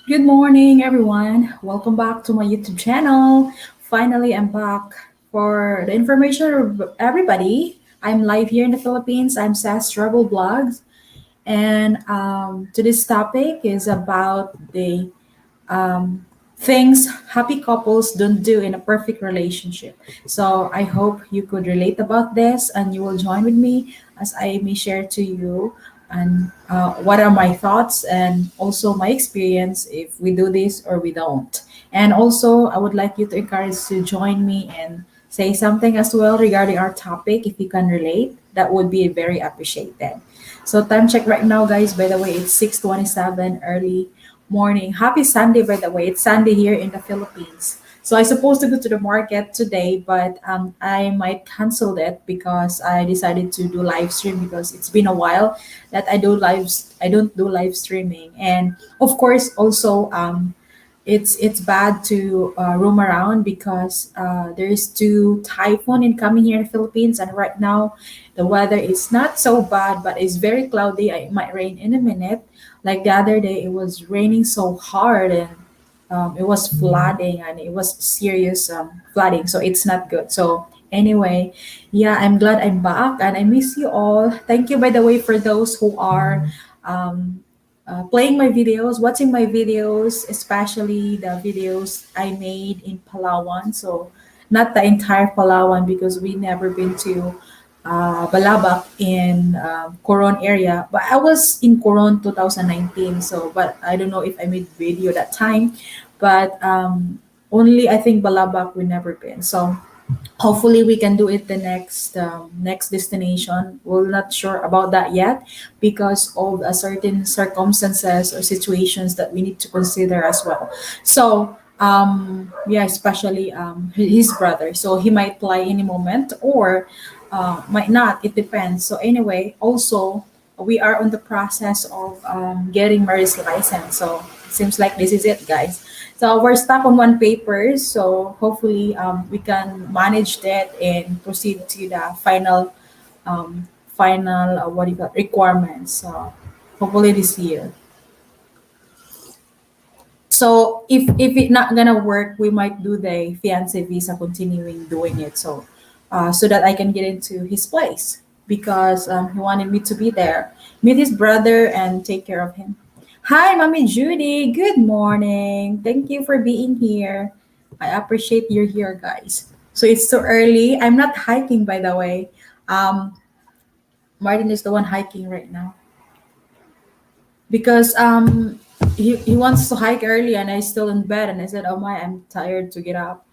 Good morning, everyone. Welcome back to my YouTube channel. Finally, I'm back for the information of everybody. I'm live here in the Philippines. I'm Cess Travel Blogs, and today's topic is about the things happy couples don't do in a perfect relationship. So I hope you could relate about this and you will join with me as I may share to you and what are my thoughts and also my experience if we do this or we don't. And also I would like you to encourage to join me and say something as well regarding our topic if you can relate. That would be very appreciated. So time check right now, guys. By the way, it's 6:27 early morning. Happy Sunday, by the way. It's Sunday here in the Philippines. So I supposed to go to the market today, but I might cancel it because I decided to do live stream because it's been a while that I don't do live streaming, and of course also it's bad to roam around because there's two typhoon incoming here in the Philippines, and right now the weather is not so bad, but it's very cloudy. It might rain in a minute. Like the other day, it was raining so hard and it was flooding, and it was serious flooding. So it's not good. So anyway, yeah, I'm glad I'm back and I miss you all. Thank you, by the way, for those who are um, playing my videos, watching my videos, especially the videos I made in Palawan. So not the entire Palawan because we never been to Balabac in Coron area. But I was in Coron 2019. So, but I don't know if I made video that time. But only I think Balabac we never been. So hopefully we can do it the next destination. We're not sure about that yet because of a certain circumstances or situations that we need to consider as well. So yeah, especially his brother, so he might fly any moment or might not, it depends. So anyway, also we are on the process of getting marriage license, so it seems like this is it, guys. So we're stuck on one paper, so hopefully we can manage that and proceed to the final what do you call requirements. So hopefully this year. So if it not gonna work, we might do the fiance visa, continuing doing it. So so that I can get into his place because he wanted me to be there, meet his brother, and take care of him. Hi, Mommy Judy. Good morning. Thank you for being here. I appreciate you're here, guys. So it's too early. I'm not hiking, by the way. Um, Martin is the one hiking right now because he wants to hike early and I still in bed, and I said, "Oh my, I'm tired to get up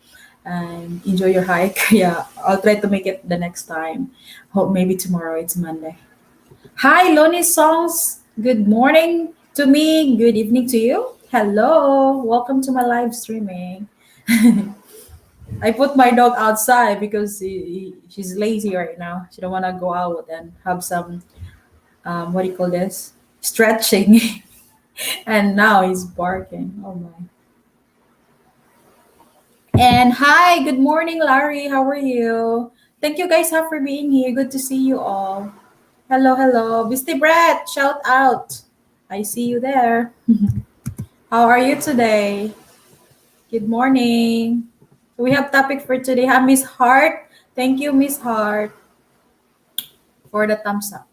and enjoy your hike." Yeah, I'll try to make it the next time. Hope maybe tomorrow. It's Monday. Hi, Lonnie Songs. Good morning to me. Good evening to you. Hello. Welcome to my live streaming. I put my dog outside because she's lazy right now. She don't want to go out and have some what do you call this, stretching. And now he's barking. Oh my. And hi, good morning, Larry. How are you? Thank you guys for being here. Good to see you all. Hello, hello. Misty Brett, shout out. I see you there. How are you today? Good morning. So we have topic for today. Hi, Miss Hart. Thank you, Miss Hart, for the thumbs up.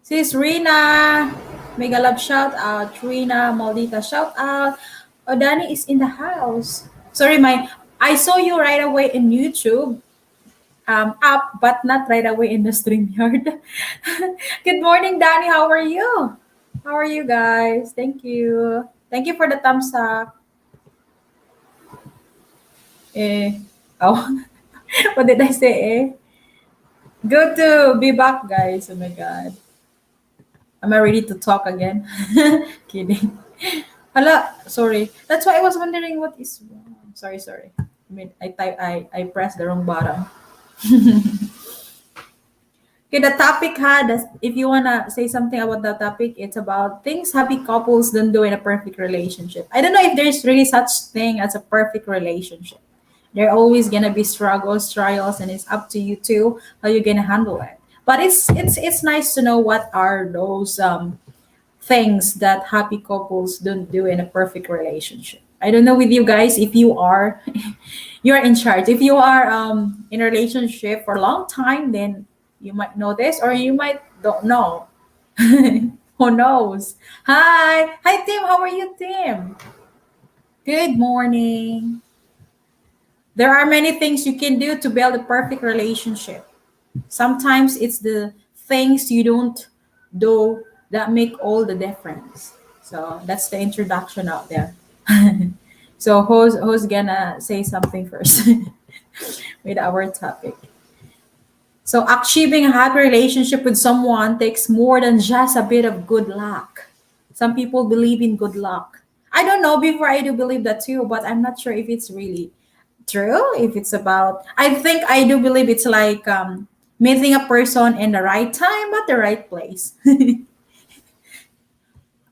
Sis Rina, mega love shout out. Rina, Maldita shout out. Oh, Danny is in the house. Sorry, I saw you right away in YouTube up, but not right away in the StreamYard. Good morning, Danny. How are you? How are you guys? Thank you. Thank you for the thumbs up. Eh, oh, what did I say? Eh? Good to be back, guys. Oh my God. Am I ready to talk again? Kidding. Hala, sorry. That's why I was wondering what is wrong. Sorry, sorry. I mean, I pressed the wrong button. Okay, the topic if you wanna say something about the topic, it's about things happy couples don't do in a perfect relationship. I don't know if there's really such thing as a perfect relationship. There are always gonna be struggles, trials, and it's up to you too how you're gonna handle it. But it's nice to know what are those things that happy couples don't do in a perfect relationship. I don't know with you guys if you are you're in charge. If you are in a relationship for a long time, then you might know this or you might don't know. Who knows? Hi Tim. How are you, Tim? Good morning. There are many things you can do to build a perfect relationship. Sometimes it's the things you don't do that make all the difference. So that's the introduction out there. So who's gonna say something first with our topic? So achieving a happy relationship with someone takes more than just a bit of good luck. Some people believe in good luck. I don't know, before I do believe that too, but I'm not sure if it's really true. If it's about, I think I do believe it's like meeting a person in the right time at the right place.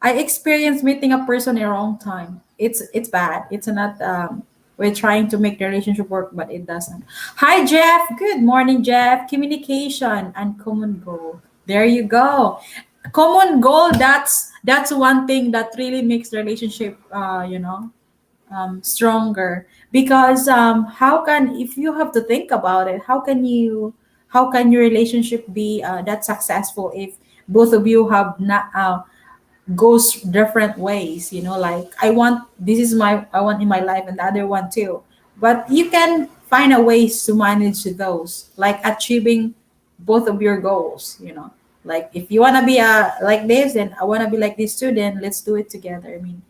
I experienced meeting a person in the wrong time. It's bad. It's not. We're trying to make the relationship work, but it doesn't. Hi, Jeff. Good morning, Jeff. Communication and common goal. There you go. Common goal. That's one thing that really makes the relationship. Stronger because how can if you have to think about it, how can your relationship be that successful if both of you have not goes different ways, like I want this is my I want in my life and the other one too, but you can find a ways to manage those, like achieving both of your goals, like if you want to be like this and I want to be like this too, then let's do it together. I mean,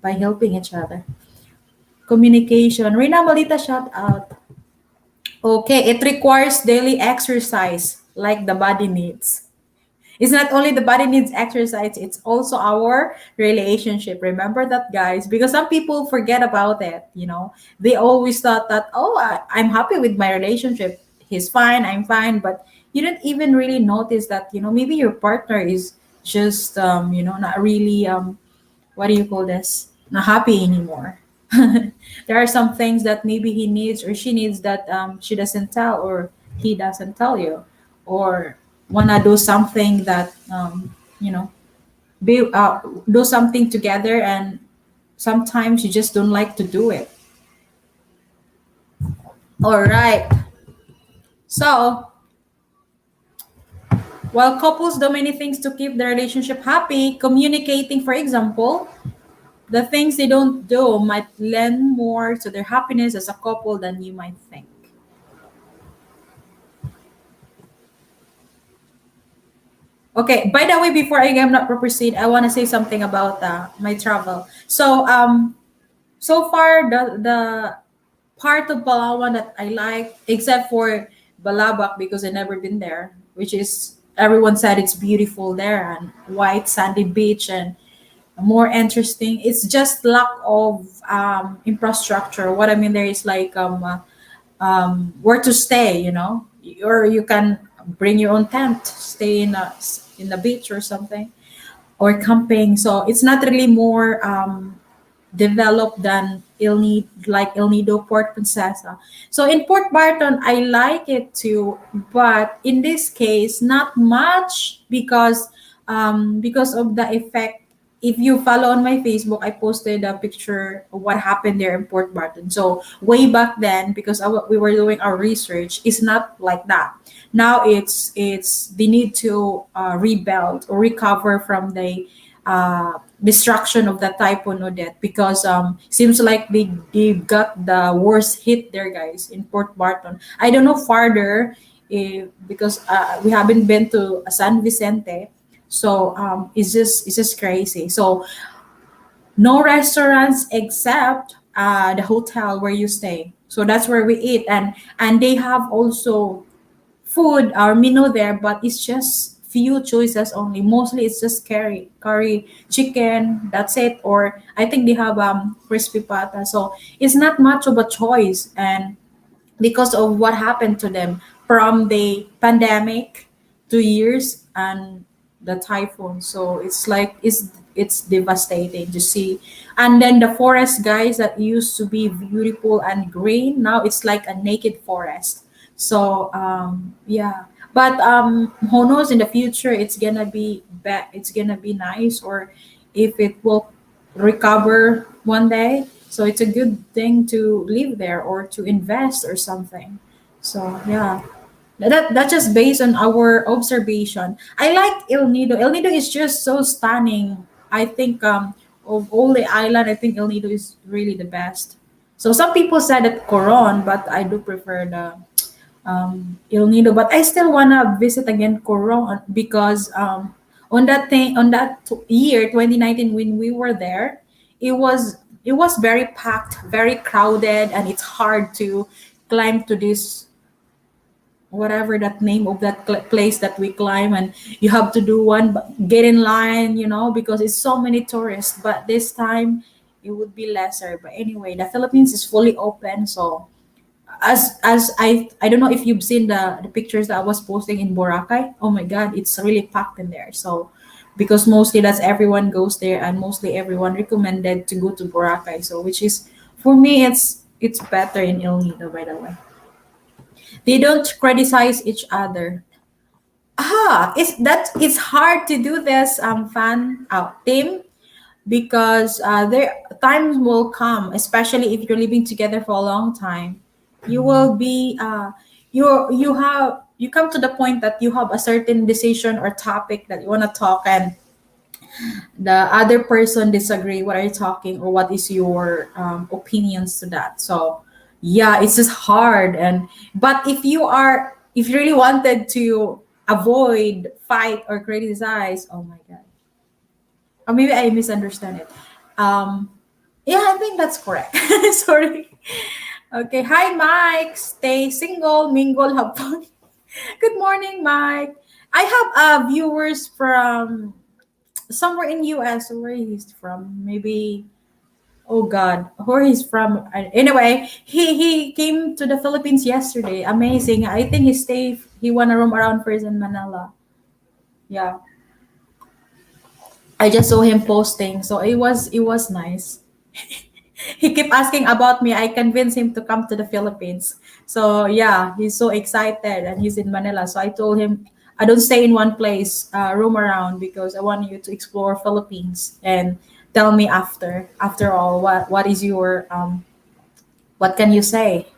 by helping each other. Communication. Rina Malita, shout out. Okay, it requires daily exercise like the body needs. It's not only the body needs exercise, it's also our relationship. Remember that, guys, because some people forget about it. They always thought that, oh, I'm happy with my relationship. He's fine, I'm fine. But you don't even really notice that, maybe your partner is just, not really, what do you call this? Not happy anymore. There are some things that maybe he needs or she needs that she doesn't tell or he doesn't tell you, or wanna do something that you know do something together, and sometimes you just don't like to do it. All right. So while couples do many things to keep the relationship happy, communicating, for example, the things they don't do might lend more to their happiness as a couple than you might think. Okay, by the way, before I am not proceed, I want to say something about my travel. So far, the part of Palawan that I like, except for Balabac because I never been there, which is everyone said it's beautiful there and white sandy beach and more interesting. It's just lack of infrastructure. What I mean there is like where to stay, or you can bring your own tent, stay in the beach or something, or camping. So it's not really more developed than El Nido, Port Princesa. So in Port Barton, I like it too, but in this case, not much because of the effect. If you follow on my Facebook, I posted a picture of what happened there in Port Barton. So way back then, because we were doing our research, it's not like that. Now it's they need to rebuild or recover from the destruction of the Typhoon Odette, because seems like they got the worst hit there, guys, in Port Barton. I don't know farther because we haven't been to San Vicente, so it's just crazy. So no restaurants except the hotel where you stay. So that's where we eat, and they have also food or menu there, but it's just few choices only. Mostly it's just curry, chicken, that's it. Or I think they have crispy pata. So it's not much of a choice. And because of what happened to them from the pandemic, 2 years, and the typhoon. So it's like it's devastating to see. And then the forest, guys, that used to be beautiful and green, now it's like a naked forest. So yeah, But who knows in the future it's gonna it's gonna be nice, or if it will recover one day. So it's a good thing to live there or to invest or something. So yeah, that's just based on our observation. I like El Nido. El Nido is just so stunning. I think of all the island, I think El Nido is really the best. So some people said that Coron, but I do prefer the El Nido. But I still wanna visit again Coron because on that year 2019 when we were there, it was very packed, very crowded, and it's hard to climb to this whatever that name of that place that we climb, and you have to do one get in line, because it's so many tourists. But this time it would be lesser. But anyway, the Philippines is fully open. So as I don't know if you've seen the pictures that I was posting in Boracay. Oh my god, it's really packed in there. So because mostly that's everyone goes there, and mostly everyone recommended to go to Boracay. So which is, for me, it's better in El Nido, by the way. They don't criticize each other. It's hard to do this fan out team, because there times will come, especially if you're living together for a long time. You will be you come to the point that you have a certain decision or topic that you want to talk, and the other person disagree what are you talking, or what is your opinions to that. So yeah, it's just hard. And but if you really wanted to avoid fight or criticize, oh my god, or maybe I misunderstand it. um yeah, I think that's correct. Sorry. Okay, hi Mike, stay single, mingle, have fun. Good morning, Mike. I have viewers from somewhere in US. Where he's from, maybe. Oh God, where he's from? Anyway, he came to the Philippines yesterday. Amazing. I think he wanna roam around first in Manila. Yeah, I just saw him posting, so it was nice. He kept asking about me. I convinced him to come to the Philippines. So yeah, he's so excited, and he's in Manila. So I told him, I don't stay in one place, roam around, because I want you to explore Philippines and tell me after all, what is your what can you say?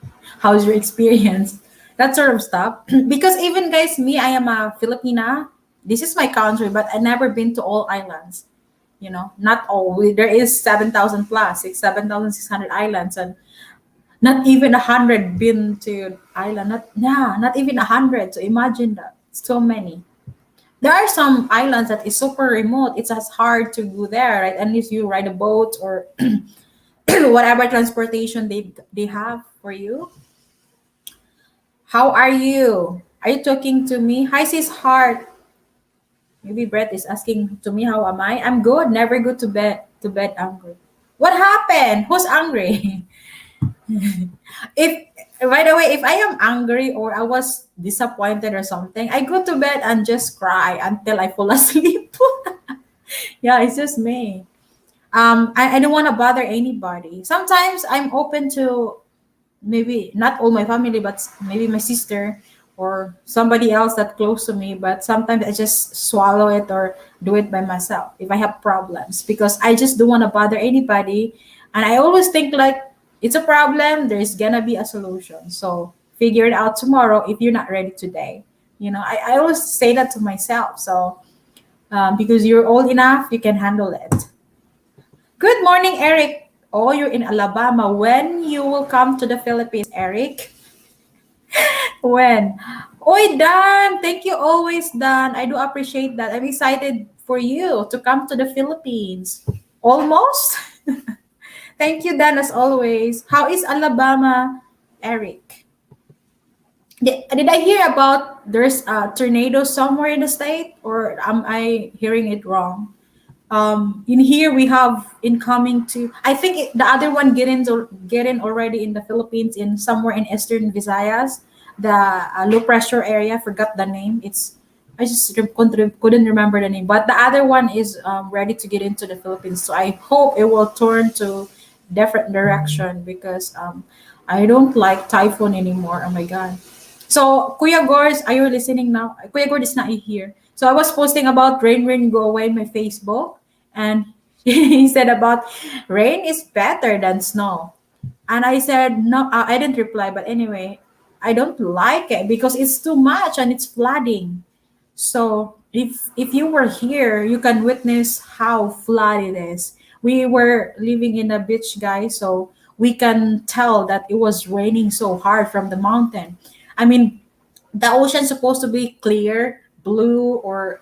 How's your experience? That sort of stuff. Because even guys, me, I am a Filipina. This is my country, but I never been to all islands. Not all. There is 7,000 plus, 7,600 islands, and not even 100 been to island. Not even 100. So imagine that. So many. There are some islands that is super remote. It's as hard to go there, right? Unless you ride a boat or whatever transportation they have for you. How are you? Are you talking to me? Hi, sis heart. Maybe Brett is asking to me, how am I? I'm good. Never go to bed angry. What happened? Who's angry? If By the way, if I am angry or I was disappointed or something, I go to bed and just cry until I fall asleep. Yeah, it's just me. I don't want to bother anybody. Sometimes I'm open to, maybe not all my family, but maybe my sister or somebody else that close to me. But sometimes I just swallow it or do it by myself if I have problems, because I just don't want to bother anybody. And I always think like, it's a problem, there's gonna be a solution. So figure it out tomorrow if you're not ready today. I always say that to myself. So because you're old enough, you can handle it. Good morning, Eric. Oh, you're in Alabama. When you will come to the Philippines, Eric? When? Oi, Dan. Thank you always, Dan. I do appreciate that. I'm excited for you to come to the Philippines. Almost? Thank you, Dan, as always. How is Alabama, Eric? Did I hear about there's a tornado somewhere in the state, or am I hearing it wrong? In here we have incoming to, I think the other one get in already in the Philippines, in somewhere in Eastern Visayas, the low pressure area. Forgot the name. I just couldn't remember the name. But the other one is ready to get into the Philippines. So I hope it will turn to different direction, because I don't like typhoon anymore. Oh my god. So Kuya Gors, are you listening now? Kuya Gord is not here. So I was posting about rain, rain, go away in my Facebook, and he said about rain is better than snow. And I said no, I didn't reply, but anyway, I don't like it because it's too much and it's flooding. So if you were here, you can witness how flood it is. We were living in a beach, guys, so we can tell that it was raining so hard from the mountain. I mean, the ocean's supposed to be clear, blue or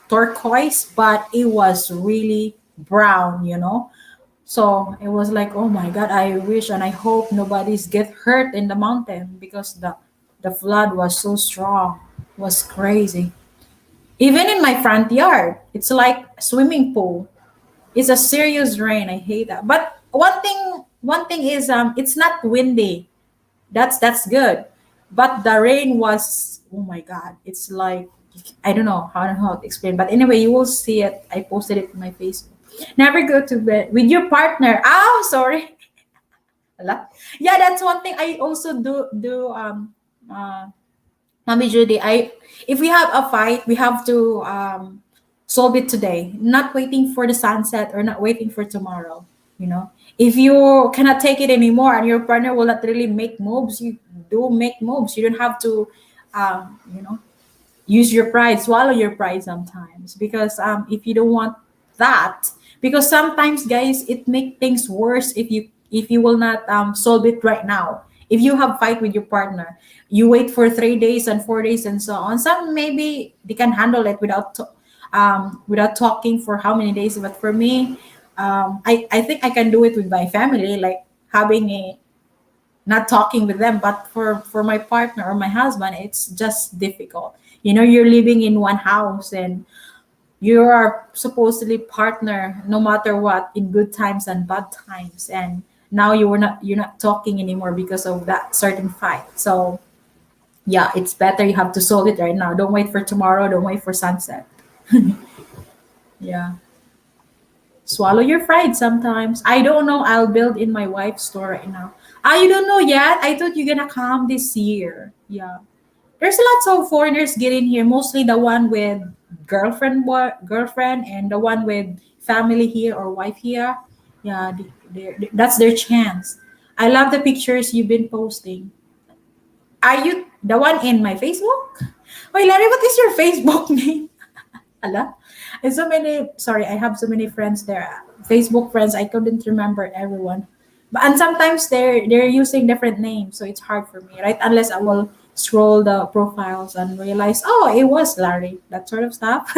turquoise, but it was really brown. So it was like, oh my God, I wish and I hope nobody's get hurt in the mountain because the flood was so strong. It was crazy. Even in my front yard, it's like a swimming pool. It's a serious rain. I hate that. But one thing is it's not windy. That's good. But the rain was, oh my God, it's like I don't know how to explain. But anyway, you will see it. I posted it in my Facebook. Never go to bed with your partner. Oh, sorry. Ala. Yeah, that's one thing I also do uh Mommy Judy, if we have a fight, we have to solve it today. Not waiting for the sunset or not waiting for tomorrow. You know, if you cannot take it anymore and your partner will not really make moves, you do make moves. You don't have to, you know, use your pride, swallow your pride sometimes because if you don't want that, because sometimes guys it make things worse if you will not solve it right now. If you have fight with your partner, you wait for 3 days and 4 days and so on. Some maybe they can handle it without talking for how many days, but for me, I think I can do it with my family, like having a not talking with them, but for my partner or my husband it's just difficult. You're living in one house and you are supposedly partner no matter what, in good times and bad times, and now you're not talking anymore because of that certain fight. So yeah, it's better you have to solve it right now. Don't wait for tomorrow, don't wait for sunset. Yeah, swallow your pride sometimes. I don't know, I'll build in my wife's store right now. You don't know yet? I thought you're gonna come this year. Yeah, there's lots of foreigners getting here, mostly the one with girlfriend and the one with family here or wife here. Yeah, that's their chance. I love the pictures you've been posting. Are you the one in my Facebook? Wait, Larry, what is your Facebook name? Ala? And so many, sorry, I have so many friends there. Facebook friends, I couldn't remember everyone. And sometimes they're using different names, so it's hard for me, right? Unless I will scroll the profiles and realize, oh, it was Larry, that sort of stuff.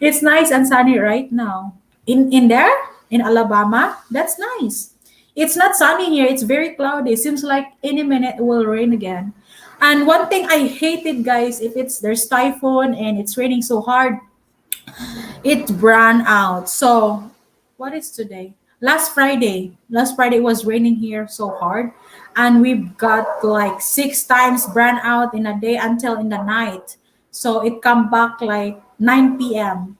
It's nice and sunny right now. In there, in Alabama, that's nice. It's not sunny here, it's very cloudy. Seems like any minute it will rain again. And one thing I hated, guys, if there's typhoon and it's raining so hard, it ran out. So, what is today? Last Friday it was raining here so hard, and we got like 6 times ran out in a day until in the night. So it come back like 9 p.m.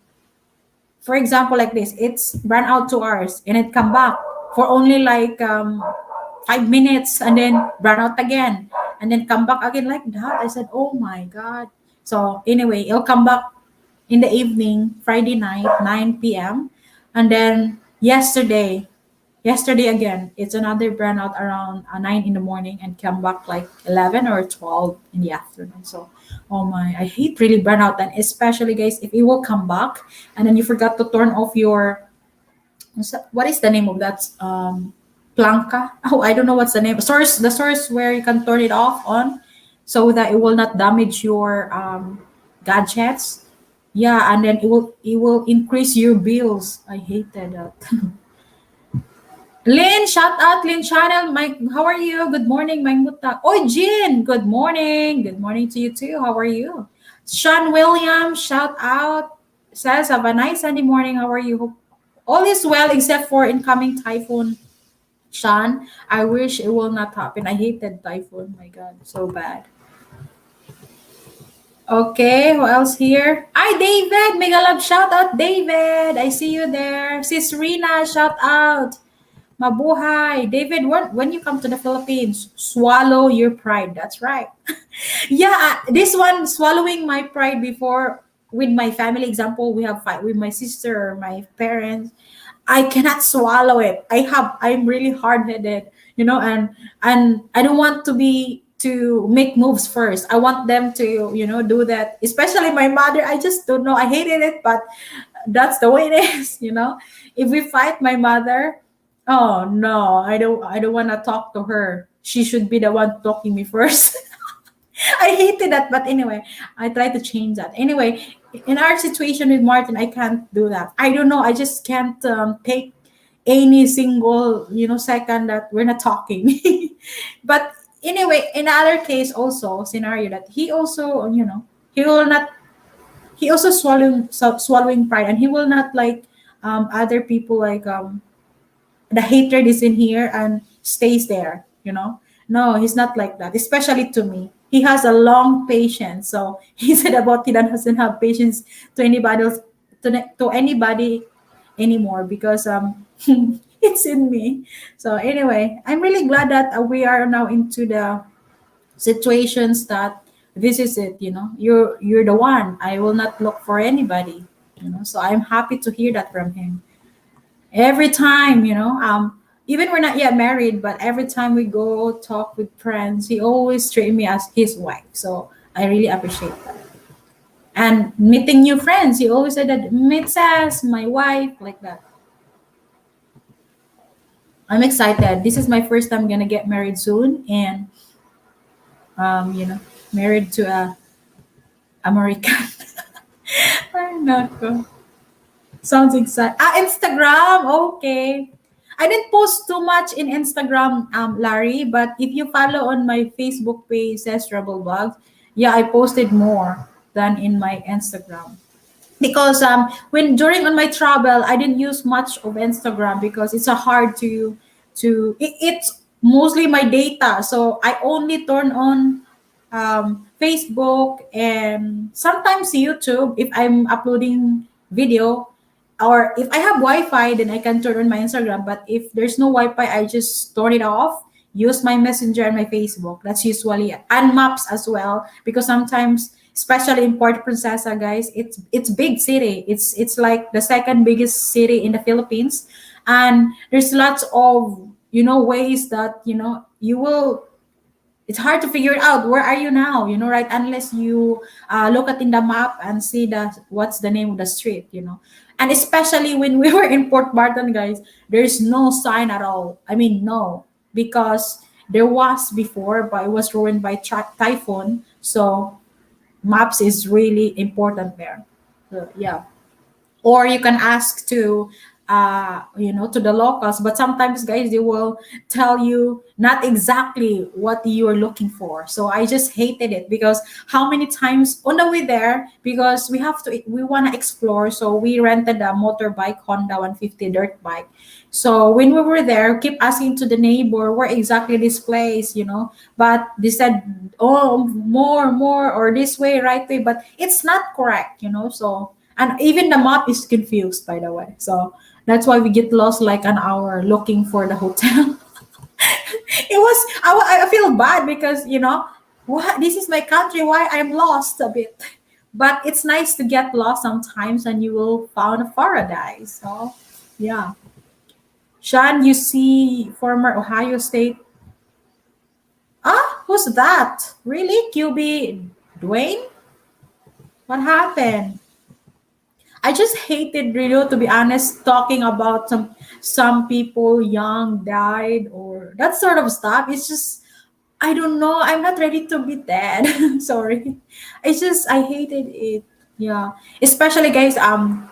For example, like this, it's ran out 2 hours and it come back for only like 5 minutes and then ran out again and then come back again like that. I said, oh my God. So anyway, it'll come back in the evening, Friday night, 9 p.m. And then yesterday again, it's another burnout around 9 in the morning and come back like 11 or 12 in the afternoon. So, oh my, I hate really burnout. And especially, guys, if it will come back and then you forgot to turn off your, what is the name of that? Planka? Oh, I don't know what's the name. The source where you can turn it off on so that it will not damage your gadgets. Yeah, and then it will increase your bills. I hated that. Lynn, shout out Lynn Channel. Mike, how are you? Good morning, Mike Muta. Oh, Jin, good morning. Good morning to you too. How are you? Sean Williams, shout out. Says, have a nice Sunday morning. How are you? Hope all is well except for incoming typhoon. Sean, I wish it will not happen. I hated typhoon. My God, so bad. Okay, who else here? Hi, David. Mega love shout out, David. I see you there. Sis Rina, shout out. Mabuhay. David, when you come to the Philippines, swallow your pride. That's right. Yeah, this one, swallowing my pride before with my family example, we have fight with my sister or my parents. I cannot swallow it. I'm really hard-headed, and I don't want to make moves first. I want them to, do that. Especially my mother. I just don't know. I hated it, but that's the way it is. If we fight my mother, oh no, I don't want to talk to her. She should be the one talking me first. I hated that, but anyway, I try to change that. Anyway, in our situation with Martin, I can't do that. I don't know. I just can't take any single second that we're not talking. But anyway, in other case also scenario that he also he will not he also swallowing pride, and he will not like other people like the hatred is in here and stays there. No, he's not like that, especially to me. He has a long patience. So he said about he doesn't have patience to anybody else, to anybody anymore, because it's in me. So anyway, I'm really glad that we are now into the situations that this is it. You're the one. I will not look for anybody. So I'm happy to hear that from him every time. Even we're not yet married, but every time we go talk with friends, he always treat me as his wife. So I really appreciate that. And meeting new friends, he always said that meet Cess, my wife, like that. I'm excited. This is my first time gonna get married soon, and married to a American. Ay, nako. Sounds exciting. Instagram. Okay. I didn't post too much in Instagram, Larry, but if you follow on my Facebook page, says Rebel Vogs, yeah, I posted more than in my Instagram. Because when during on my travel, I didn't use much of Instagram because it's a hard it's mostly my data. So I only turn on Facebook and sometimes YouTube if I'm uploading video, or if I have Wi-Fi, then I can turn on my Instagram. But if there's no Wi-Fi, I just turn it off. Use my Messenger and my Facebook. That's usually it. And maps as well, because sometimes, especially in Port Princesa, guys, it's big city. It's like the second biggest city in the Philippines, and there's lots of ways that you will, it's hard to figure it out. Where are you now? Right? Unless you look at in the map and see what's the name of the street. And especially when we were in Port Barton, guys, there's no sign at all. I mean, no, because there was before, but it was ruined by typhoon. So maps is really important there. So, yeah, or you can ask to the locals, but sometimes, guys, they will tell you not exactly what you're looking for. So I just hated it, because how many times on the way there, because we want to explore, so we rented a motorbike, Honda 150 dirt bike. So when we were there, keep asking to the neighbor where exactly this place. But they said, oh, more or this way, right way, but it's not correct. So, and even the map is confused, by the way. So that's why we get lost like an hour looking for the hotel. I feel bad because what, this is my country, why I'm lost a bit. But it's nice to get lost sometimes, and you will find a paradise. So yeah. Sean, you see former Ohio State. Who's that? Really? QB Dwayne? What happened? I just hated radio, to be honest, talking about some people young died or that sort of stuff. It's just, I don't know. I'm not ready to be dead. Sorry. It's just I hated it. Yeah. Especially, guys,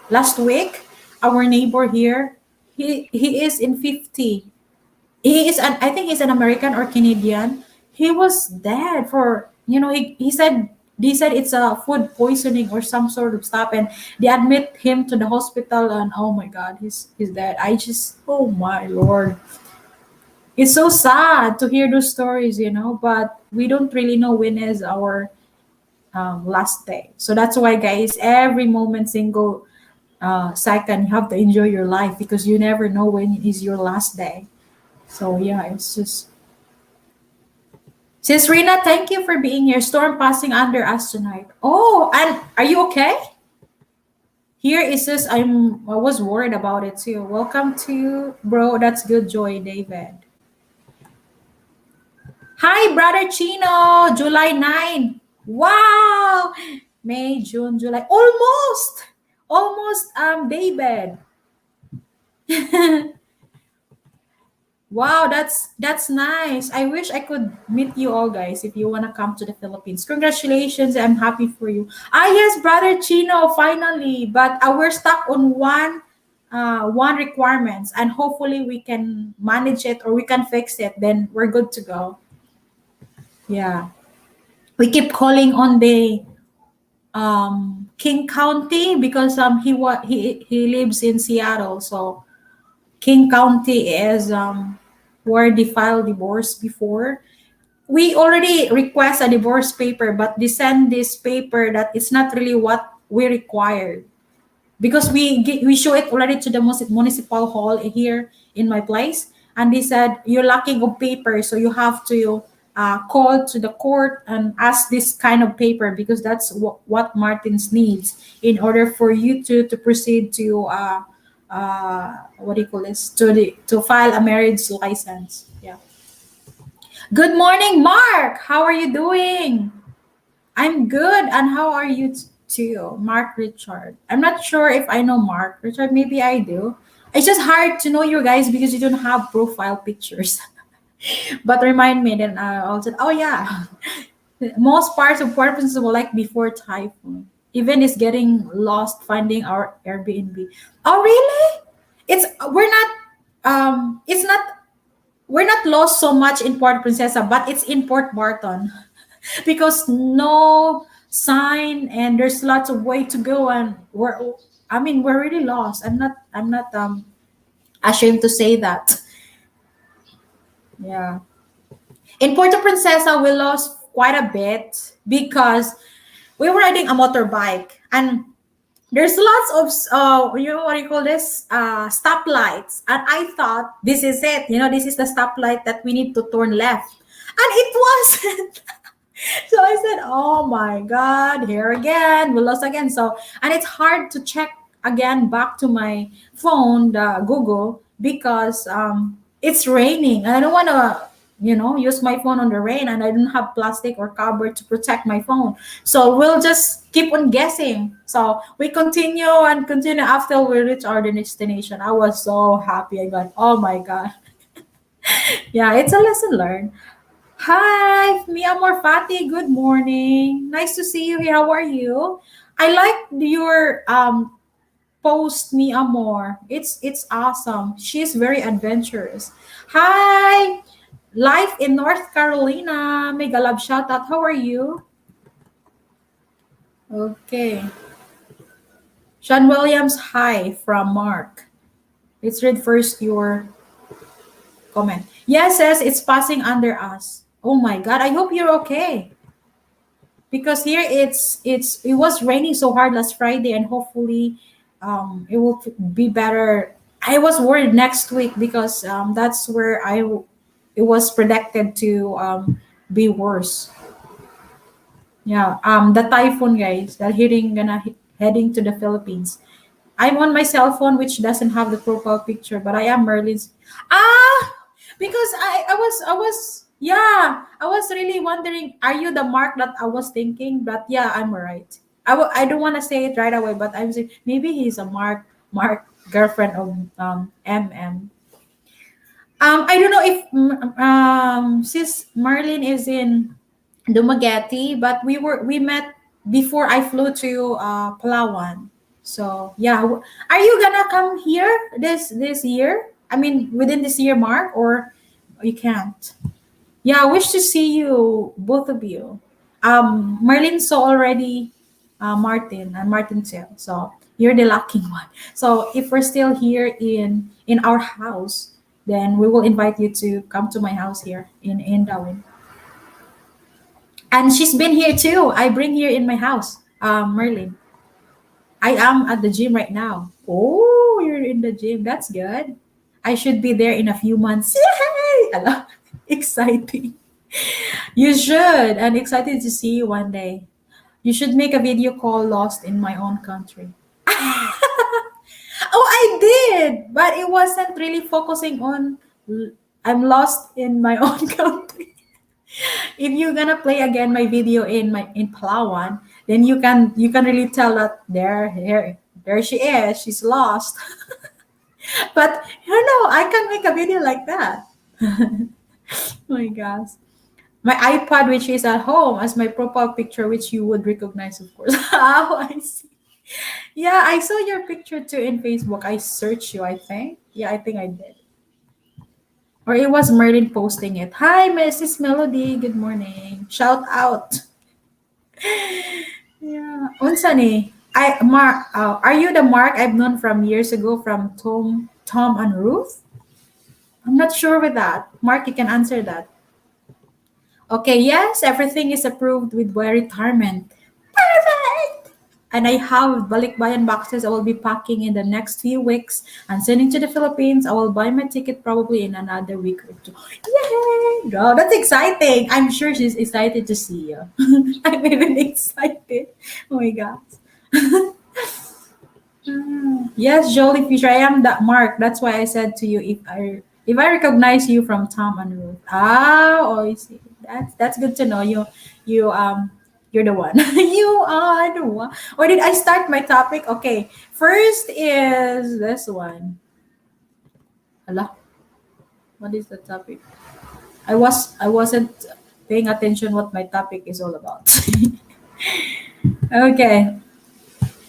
last week our neighbor here, he is in 50. He is an I think he's an American or Canadian. He was dead for he said, they said it's a food poisoning or some sort of stuff, and they admit him to the hospital, and oh my god, he's dead. I just, oh my lord, it's so sad to hear those stories. But we don't really know when is our last day. So that's why, guys, every moment, single second, you have to enjoy your life, because you never know when is your last day. So yeah, it's just Sis Rina, thank you for being here. Storm passing under us tonight. Oh, and are you okay? Here is this. I was worried about it too. Welcome to bro. That's good, Joy David. Hi, brother Chino. July 9. Wow. May, June, July. Almost. Almost David. Wow, that's nice. I wish I could meet you all guys if you wanna come to the Philippines. Congratulations, I'm happy for you. Ah yes, brother Chino, finally. But we're stuck on one requirements and hopefully we can manage it or we can fix it. Then we're good to go. Yeah. We keep calling on the King County because he lives in Seattle. So King County is where they filed divorce before. We already request a divorce paper, but they send this paper that it's not really what we required because we show it already to the municipal hall here in my place, and they said you're lacking of paper, so you have to call to the court and ask this kind of paper because that's what Martins needs in order for you to proceed to what do you call this to file a marriage license. Yeah. Good morning, Mark. How are you doing? I'm good. And how are you too, Mark Richard? I'm not sure if I know Mark Richard. Maybe I do. It's just hard to know you guys because you don't have profile pictures. But remind me, then I'll say, oh yeah, most parts of Puerto Princess were like before typhoon. Even is getting lost finding our Airbnb. Oh really? It's it's not we're not lost so much in Port Princesa, but it's in Port Barton because no sign and there's lots of way to go and we're really lost. I'm not ashamed to say that. Yeah. In Puerto Princesa we lost quite a bit because we were riding a motorbike and there's lots of what do you call this stoplights, and I thought this is it, this is the stoplight that we need to turn left, and it wasn't. So I said, oh my God, here again, we lost again. So, and it's hard to check again back to my phone, the Google, because it's raining and I don't want to, use my phone on the rain and I don't have plastic or cover to protect my phone. So we'll just keep on guessing. So we continue and continue after we reach our destination. I was so happy. I got, oh my God. Yeah, it's a lesson learned. Hi, mi amor Fati. Good morning. Nice to see you here. How are you? I like your post, mi amor. It's awesome. She's very adventurous. Hi, life in North Carolina. Mega love shout out. How are you? Okay. Sean Williams. Hi from Mark. Let's read first your comment. Yes, says it's passing under us. Oh my God. I hope you're okay. Because here it was raining so hard last Friday, and hopefully it will be better. I was worried next week because that's where it was predicted to be worse. Yeah, the typhoon guys that heading to the Philippines. I'm on my cell phone, which doesn't have the profile picture, but I am Merlin's. Ah, because I was really wondering, are you the Mark that I was thinking? But yeah, I'm right. I don't want to say it right away, but I'm saying maybe he's a Mark girlfriend of MM. I don't know if sis Marlene is in Dumaguete, but we met before I flew to Palawan. So yeah, are you gonna come here this year? I mean, within this year, Mark, or you can't? Yeah, I wish to see you, both of you. Marlene saw already Martin and Martin too. So you're the lucky one. So if we're still here in our house, then we will invite you to come to my house here in Darwin. And she's been here too. I bring here in my house, Merlin. I am at the gym right now. Oh, you're in the gym. That's good. I should be there in a few months. Yay! Ala, exciting. You should. I'm excited to see you one day. You should make a video call lost in my own country. Oh, I did, but it wasn't really focusing on I'm lost in my own country. If you're gonna play again my video in Palawan, then you can really tell that there she is, she's lost. But I can make a video like that. Oh my gosh. My iPad, which is at home, as my profile picture, which you would recognize, of course. Oh, I see. Yeah, I saw your picture too in Facebook. I searched you, I think. Yeah, I think I did. Or it was Merlin posting it. Hi, Mrs. Melody. Good morning. Shout out. Yeah. Unsa ni? Are you the Mark I've known from years ago from Tom and Ruth? I'm not sure with that. Mark, you can answer that. Okay, yes, everything is approved with my retirement. Perfect! And I have balikbayan boxes I will be packing in the next few weeks and sending to the Philippines. I will buy my ticket probably in another week or two. Yay! Girl, that's exciting. I'm sure she's excited to see you. I'm even excited. Oh my God. Yes, Jolie Fisher. I am that Mark. That's why I said to you if I recognize you from Tom and Ruth. Ah, oh, I see. That's good to know. You're the one. You are the one. Or did I start my topic? Okay. First is this one. Hala, what is the topic? I wasn't paying attention what my topic is all about. Okay.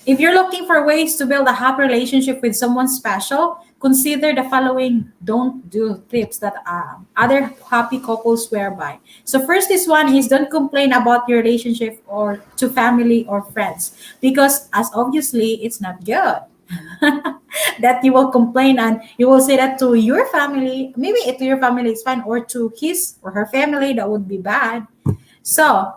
If you're looking for ways to build a happy relationship with someone special, consider the following don't do tips that other happy couples swear by. So first, this one is don't complain about your relationship or to family or friends because as obviously it's not good. That you will complain and you will say that to your family, maybe to your family it's fine, or to his or her family that would be bad. So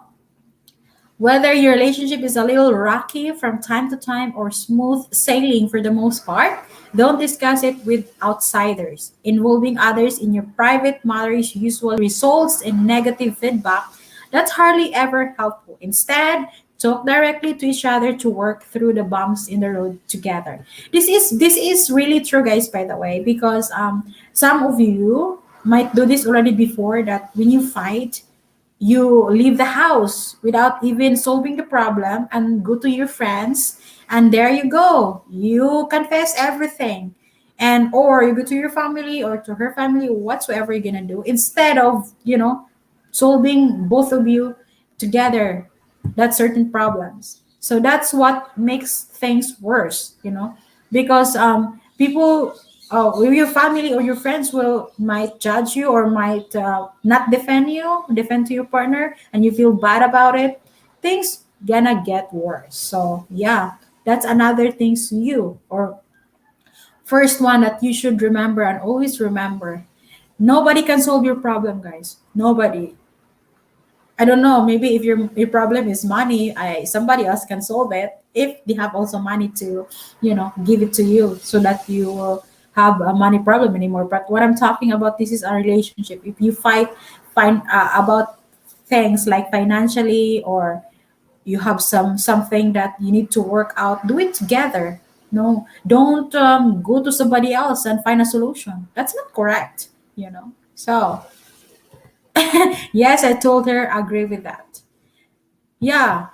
whether your relationship is a little rocky from time to time or smooth sailing for the most part, don't discuss it with outsiders. Involving others in your private matters usually results in negative feedback that's hardly ever helpful. Instead, talk directly to each other to work through the bumps in the road together. This is really true, guys, by the way, because some of you might do this already before that when you fight you leave the house without even solving the problem and go to your friends and there you go you confess everything and or you go to your family or to her family whatsoever you're gonna do instead of solving both of you together that certain problems. So that's what makes things worse, because people, or your family or your friends will might judge you or might not defend to your partner, and you feel bad about it. Things gonna get worse. So yeah, that's another things you or first one that you should remember and always remember. Nobody can solve your problem, guys. Nobody. I don't know. Maybe if your problem is money, somebody else can solve it. If they have also money to, give it to you so that you will have a money problem anymore. But what I'm talking about, this is a relationship. If you find about things like financially or you have something that you need to work out, do it together. No, don't go to somebody else and find a solution. That's not correct. So yes, I told her, agree with that. Yeah,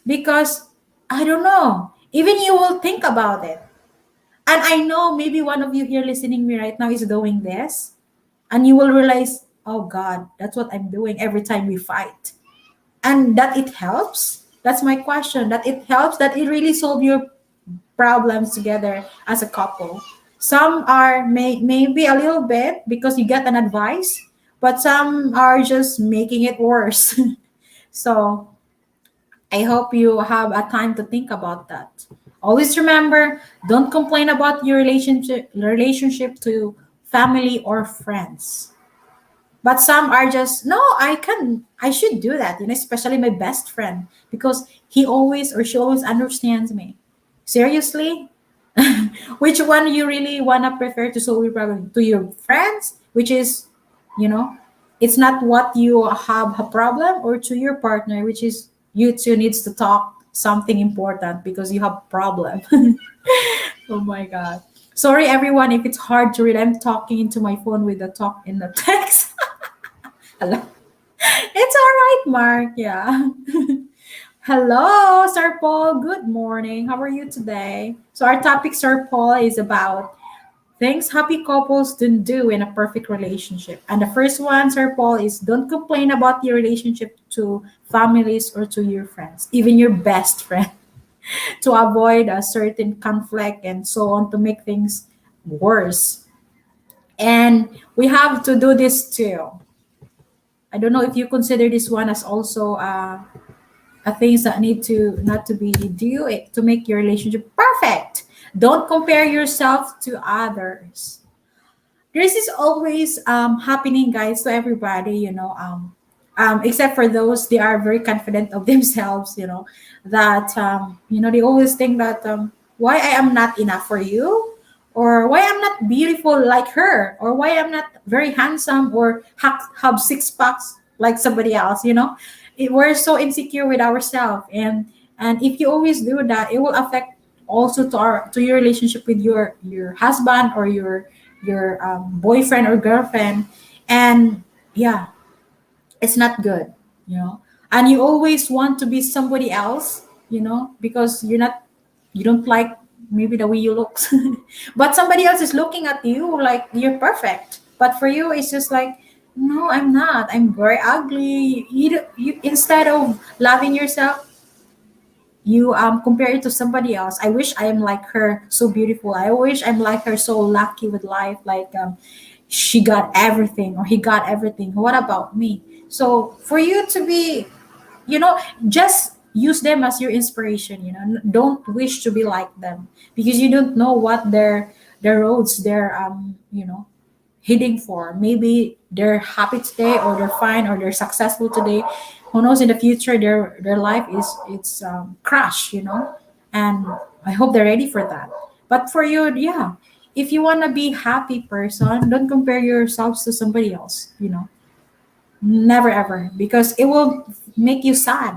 because I don't know. Even you will think about it. And I know maybe one of you here listening me right now is doing this. And you will realize, oh God, that's what I'm doing every time we fight. And that it helps. That's my question. That it helps, that it really solve your problems together as a couple. Some are maybe a little bit because you get an advice, but some are just making it worse. So I hope you have a time to think about that. Always remember, don't complain about your relationship to family or friends. But some are just, no, I should do that, especially my best friend because he always or she always understands me. Seriously? Which one you really wanna prefer to solve your problem? To your friends, which is, you know, it's not what you have a problem, or to your partner, which is you two needs to talk something important because you have problem. Oh my god. Sorry everyone if it's hard to read. I'm talking into my phone with the talk in the text. Hello. It's all right, Mark. Yeah. Hello, Sir Paul. Good morning. How are you today? So our topic, Sir Paul, is about things happy couples don't do in a perfect relationship. And the first one, Sir Paul, is don't complain about your relationship to families or to your friends, even your best friend, to avoid a certain conflict and so on, to make things worse. And we have to do this too. I don't know if you consider this one as also things that need to not to be do it to make your relationship perfect. Don't compare yourself to others. This is always happening, guys, to everybody, except for those they are very confident of themselves, that they always think that why I am not enough for you, or why I'm not beautiful like her, or why I'm not very handsome, or have six packs like somebody else. We're so insecure with ourselves, and if you always do that, it will affect also to your relationship with your husband, or your boyfriend or girlfriend. And yeah, it's not good, and you always want to be somebody else, because you don't like maybe the way you look. But somebody else is looking at you like you're perfect, but for you it's just like, no, I'm not, I'm very ugly. You instead of loving yourself, you compare it to somebody else. I wish I am like her, so beautiful. I wish I'm like her, so lucky with life, like she got everything or he got everything. What about me? So for you to be, just use them as your inspiration. Don't wish to be like them, because you don't know what their roads they're heading for. Maybe they're happy today, or they're fine, or they're successful today. Who knows, in the future their life is it's crash, and I hope they're ready for that. But for you, yeah, if you want to be happy person, don't compare yourselves to somebody else. Never ever, because it will make you sad,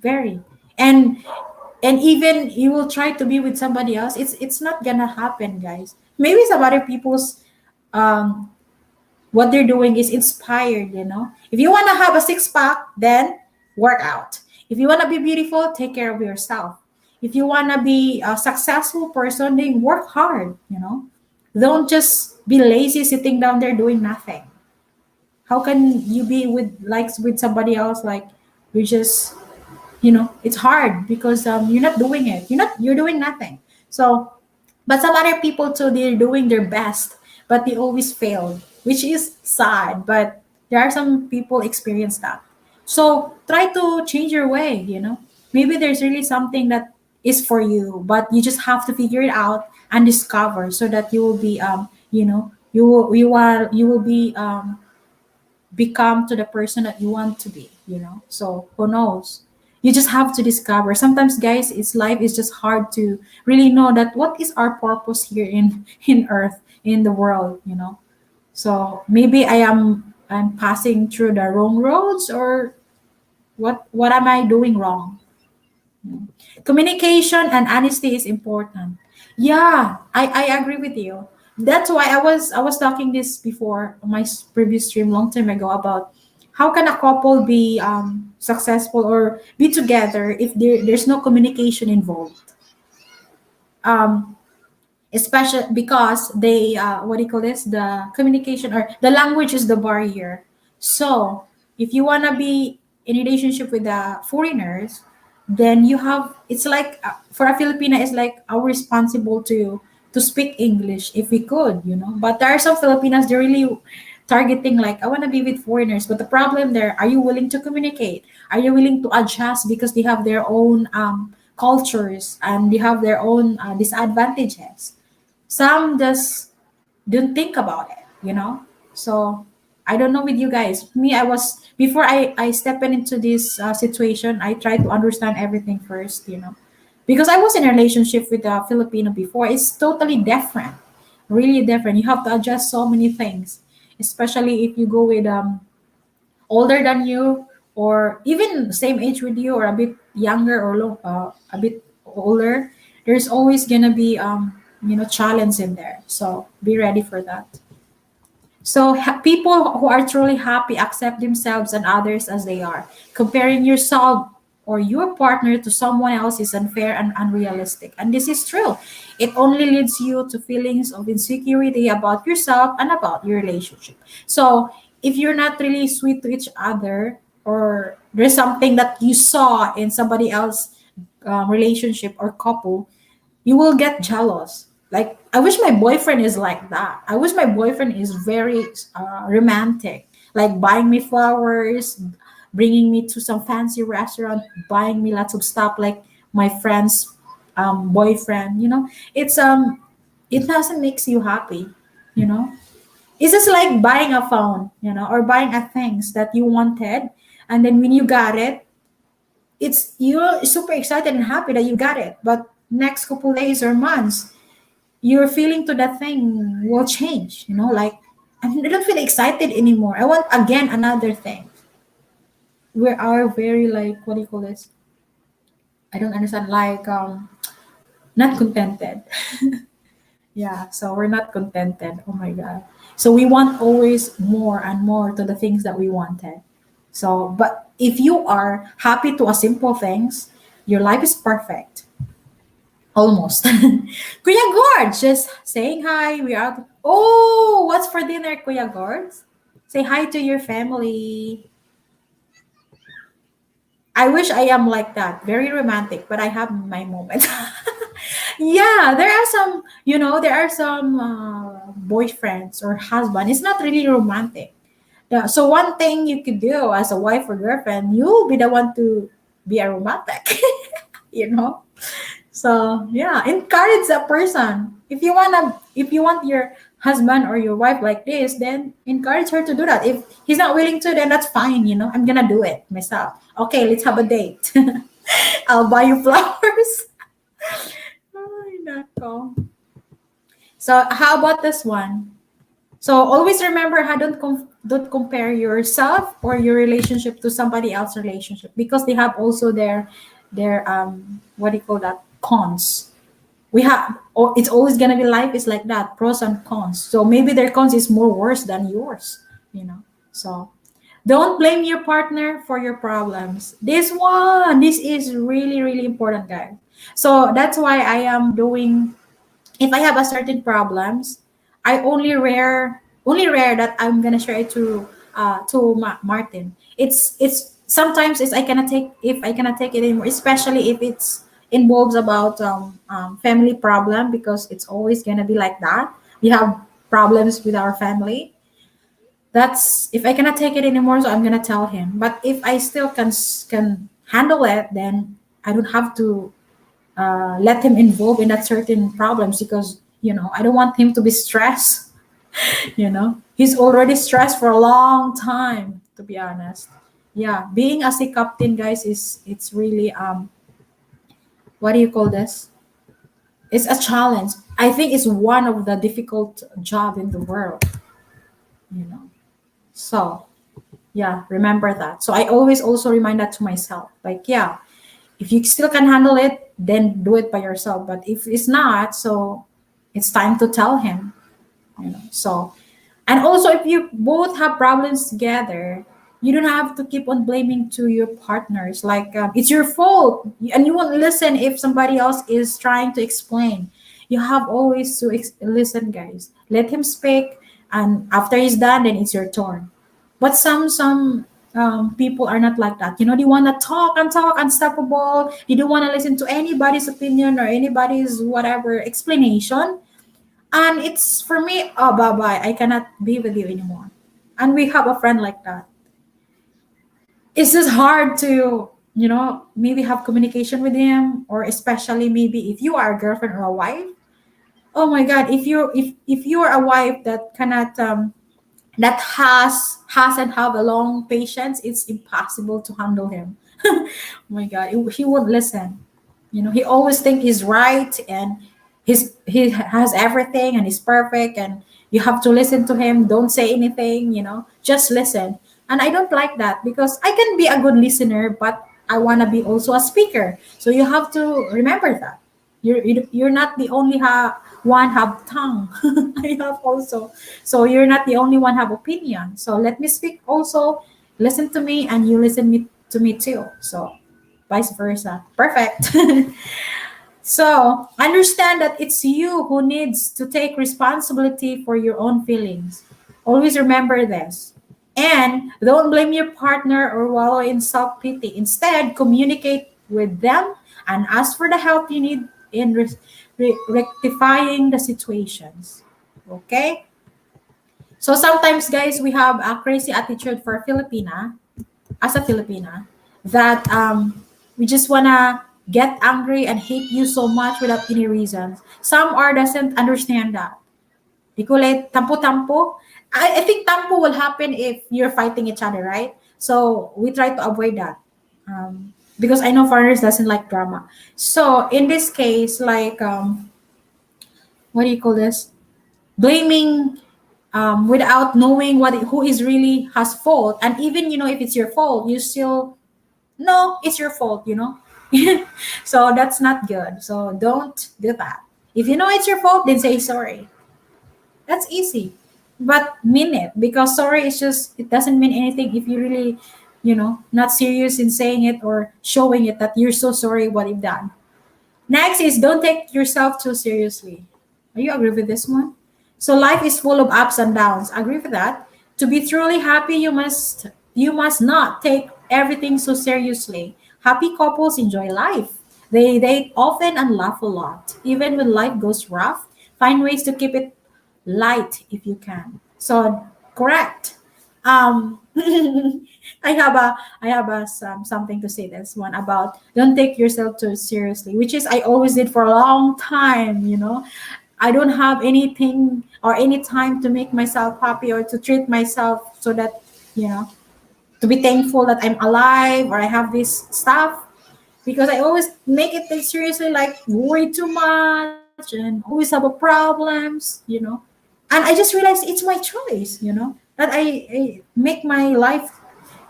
very. And and even you will try to be with somebody else, it's not gonna happen, guys. Maybe some other people's um what they're doing is inspired. If you want to have a six pack, then work out. If you want to be beautiful, take care of yourself. If you want to be a successful person, then work hard. Don't just be lazy sitting down there doing nothing. How can you be with somebody else, like you're just, it's hard because you're not doing it, you're doing nothing. So, but some other people too, they're doing their best, but they always fail, which is sad. But there are some people experience that. So try to change your way. Maybe there's really something that is for you, but you just have to figure it out and discover, so that you will be you will be become to the person that you want to be. So who knows, you just have to discover. Sometimes, guys, it's life is just hard to really know that what is our purpose here in earth, in the world. So maybe I'm passing through the wrong roads, or what am I doing wrong? Communication and honesty is important. Yeah, I agree with you. That's why I was talking this before on my previous stream long time ago, about how can a couple be successful or be together if there's no communication involved. Um, Especially because they what do you call this, the communication or the language is the barrier. So if you want to be in a relationship with the foreigners, then you have, it's like for a Filipina, it's like our responsible to speak English if we could. But there are some Filipinas, they're really targeting like, I want to be with foreigners, but the problem there, are you willing to communicate, are you willing to adjust, because they have their own cultures, and they have their own disadvantages. Some just don't think about it. So I don't know with you guys. Me, I was, before I step into this situation, I try to understand everything first. Because I was in a relationship with a Filipino before. It's totally different, really different. You have to adjust so many things, especially if you go with older than you, or even same age with you, or a bit younger, or a bit older. There's always gonna be challenge in there. So be ready for that. So people who are truly happy accept themselves and others as they are. Comparing yourself or your partner to someone else is unfair and unrealistic. And this is true. It only leads you to feelings of insecurity about yourself and about your relationship. So if you're not really sweet to each other, or there's something that you saw in somebody else relationship or couple, you will get jealous. Like, I wish my boyfriend is like that. I wish my boyfriend is very romantic, like buying me flowers, bringing me to some fancy restaurant, buying me lots of stuff like my friend's boyfriend. It doesn't makes you happy. You know, it's just like buying a phone, or buying a things that you wanted, and then when you got it, it's you're super excited and happy that you got it, but next couple days or months, your feeling to that thing will change. Like, I don't feel excited anymore. I want again another thing. We are very, like, what do you call this? I don't understand. Like, not contented. Yeah, so we're not contented. Oh my god. So we want always more and more to the things that we wanted. So, but if you are happy to a simple things, your life is perfect. Almost. Kuya Gord, just saying hi. We are. Oh, what's for dinner, Kuya Gord? Say hi to your family. I wish I am like that. Very romantic, but I have my moments. Yeah, there are some boyfriends or husband. It's not really romantic. Yeah, so one thing you could do as a wife or girlfriend, you'll be the one to be a romantic. you know? So yeah, encourage a person. If you want your husband or your wife like this, then encourage her to do that. If he's not willing to, then that's fine. I'm gonna do it myself. Okay, let's have a date. I'll buy you flowers. Ay, nako. So how about this one? So always remember, don't compare yourself or your relationship to somebody else's relationship, because they have also their what do you call that, cons. We have, or it's always gonna be, life is like that, pros and cons. So maybe their cons is more worse than yours. So don't blame your partner for your problems. This is really, really important, guys. So that's why I am doing, if I have a certain problems, I only rare that I'm gonna share it to Martin. It's sometimes it's I cannot take if I cannot take it anymore, especially if it's involves about family problem, because it's always gonna be like that. We have problems with our family. That's if I cannot take it anymore, so I'm gonna tell him. But if I still can handle it, then I don't have to let him involve in that certain problems, because I don't want him to be stressed. He's already stressed for a long time, to be honest. Yeah, being as a captain, guys, it's really what do you call this, it's a challenge. I think it's one of the difficult job in the world. you know so yeah, remember that. So I always also remind that to myself, like, yeah, if you still can handle it, then do it by yourself. But if it's not, so it's time to tell him. So, and also, if you both have problems together, you don't have to keep on blaming to your partners, like, it's your fault, and you won't listen if somebody else is trying to explain. You have always to listen, guys. Let him speak, and after he's done, then it's your turn. But some people are not like that. They want to talk and talk, unstoppable. You don't want to listen to anybody's opinion or anybody's whatever explanation. And it's for me, oh, bye bye. I cannot be with you anymore. And we have a friend like that. It's just hard to, maybe have communication with him, or especially maybe if you are a girlfriend or a wife. Oh my God, if you are a wife that cannot that has and have a long patience, it's impossible to handle him. Oh my God, he won't listen. He always think he's right, and he has everything and he's perfect, and you have to listen to him. Don't say anything, just listen. And I don't like that, because I can be a good listener, but I want to be also a speaker. So you have to remember that you're not the only one have tongue. I have also. So you're not the only one have opinion. So let me speak also. Listen to me, and you listen to me too. So vice versa. Perfect. So understand that it's you who needs to take responsibility for your own feelings. Always remember this. And don't blame your partner or wallow in self pity. Instead, communicate with them and ask for the help you need in rectifying the situations. Okay? So sometimes, guys, we have a crazy attitude for Filipina, as a Filipina, that we just wanna get angry and hate you so much without any reasons. Some are doesn't understand that. Di kulit, tampo-tampo. I think tampo will happen if you're fighting each other, right? So we try to avoid that. Because I know foreigners doesn't like drama. So in this case, like what do you call this? Blaming without knowing who is really has fault, and even if it's your fault, you still no, it's your fault. So that's not good. So don't do that. If you know it's your fault, then say sorry. That's easy. But mean it, because sorry is just, it doesn't mean anything if you really, not serious in saying it or showing it that you're so sorry what you've done. Next is don't take yourself too seriously. Are you agree with this one? So life is full of ups and downs. Agree with that? To be truly happy, you must not take everything so seriously. Happy couples enjoy life. They date often and laugh a lot. Even when life goes rough, find ways to keep it light if you can. So correct. I have something to say this one about don't take yourself too seriously, which is I always did for a long time. I don't have anything or any time to make myself happy or to treat myself so that you know to be thankful that I'm alive or I have this stuff, because I always make it take seriously, like worry too much and always have a problems. And I just realized it's my choice, that I make my life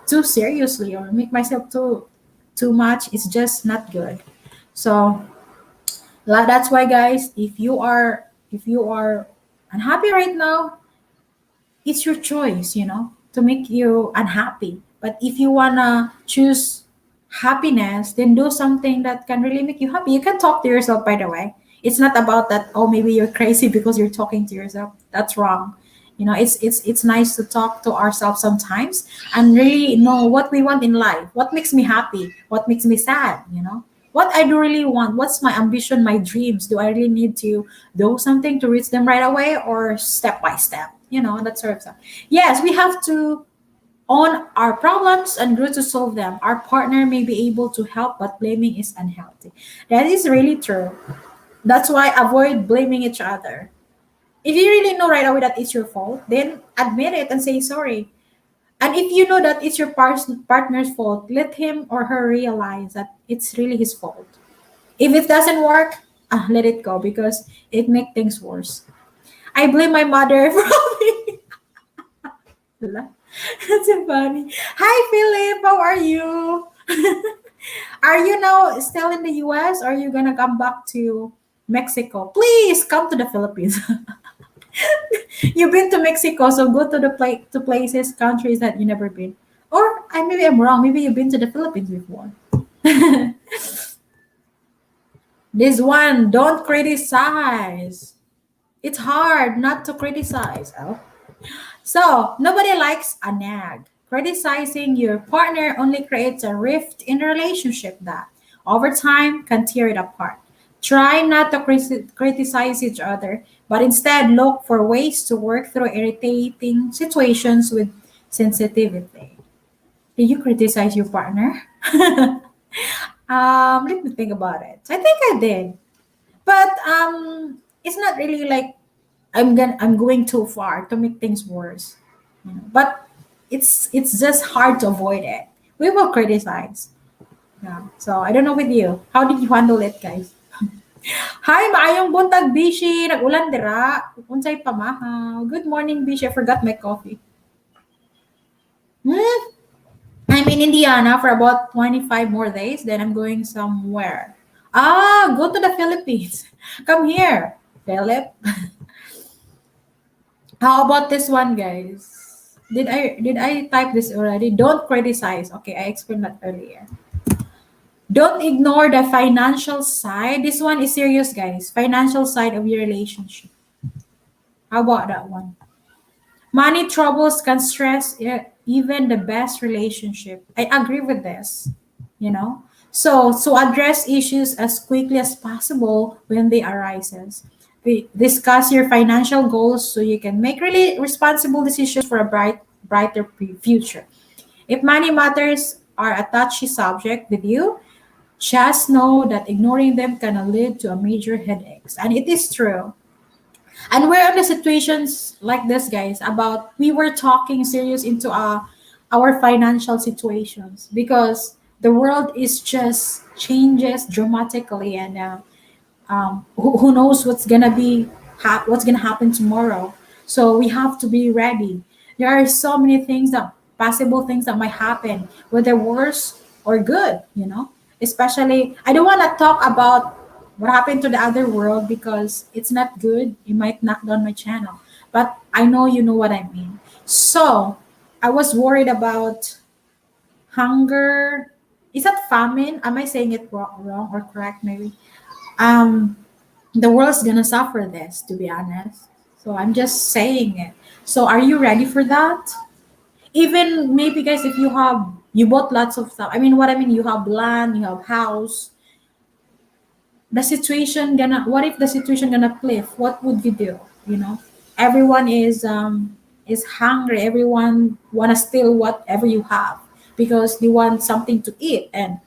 too seriously or make myself too much. It's just not good. So that's why, guys, if you are unhappy right now, it's your choice, to make you unhappy. But if you wanna choose happiness, then do something that can really make you happy. You can talk to yourself, by the way. It's not about that, oh, maybe you're crazy because you're talking to yourself. That's wrong. It's nice to talk to ourselves sometimes and really know what we want in life, what makes me happy, what makes me sad, what I do really want, what's my ambition, my dreams. Do I really need to do something to reach them right away, or step by step, that sort of stuff. Yes, we have to own our problems and grow to solve them. Our partner may be able to help, but blaming is unhealthy. That is really true. That's why avoid blaming each other. If you really know right away that it's your fault, then admit it and say sorry. And if you know that it's your partner's fault, let him or her realize that it's really his fault. If it doesn't work, let it go, because it makes things worse. I blame my mother for me. That's so funny. Hi, Philip. How are you? Are you now still in the US, or are you gonna come back to Mexico? Please come to the Philippines. You've been to Mexico, so go to the to places, countries that you never been. Or maybe I'm wrong. Maybe you've been to the Philippines before. This one, don't criticize. It's hard not to criticize. Oh. So, nobody likes a nag. Criticizing your partner only creates a rift in the relationship that, over time, can tear it apart. Try not to criticize each other, but instead look for ways to work through irritating situations with sensitivity. Did you criticize your partner? Let me think about it. I think I did, but it's not really like I'm going too far to make things worse. But it's just hard to avoid it. We will criticize, Yeah. So I don't know with you. How did you handle it, guys? Hi, maayong buntag, Bishi. Nag-ulan dira. Unsay pamahaw. Good morning, Bishi. I forgot my coffee. Hmm? I'm in Indiana for about 25 more days. Then I'm going somewhere. Ah, go to the Philippines. Come here, Philip. How about this one, guys? Did I type this already? Don't criticize. Okay, I explained that earlier. Don't ignore the financial side. This one is serious, guys. Financial side of your relationship. How about that one? Money troubles can stress even the best relationship. I agree with this, you know. So address issues as quickly as possible when they arises. Discuss your financial goals so you can make really responsible decisions for a brighter future. If money matters are a touchy subject with you, just know that ignoring them can lead to a major headaches. And it is true. And we're in the situations like this, guys, about we were talking serious into our financial situations because the world is just changes dramatically, and who knows what's gonna be what's gonna happen tomorrow. So we have to be ready. There are so many things that possible things that might happen, whether worse or good, especially I don't want to talk about what happened to the other world because it's not good. It might knock down my channel, but I know you know what I mean. So I was worried about hunger. Is that famine? Am I saying it wrong or correct maybe? um the world's gonna suffer this, to be honest. So I'm just saying it. So are you ready for that? Even maybe, guys, if you bought lots of stuff. I mean, what I mean, you have land, you have house. The situation gonna what if the situation gonna cliff? What would you do? Everyone is hungry. Everyone wanna steal whatever you have because they want something to eat, and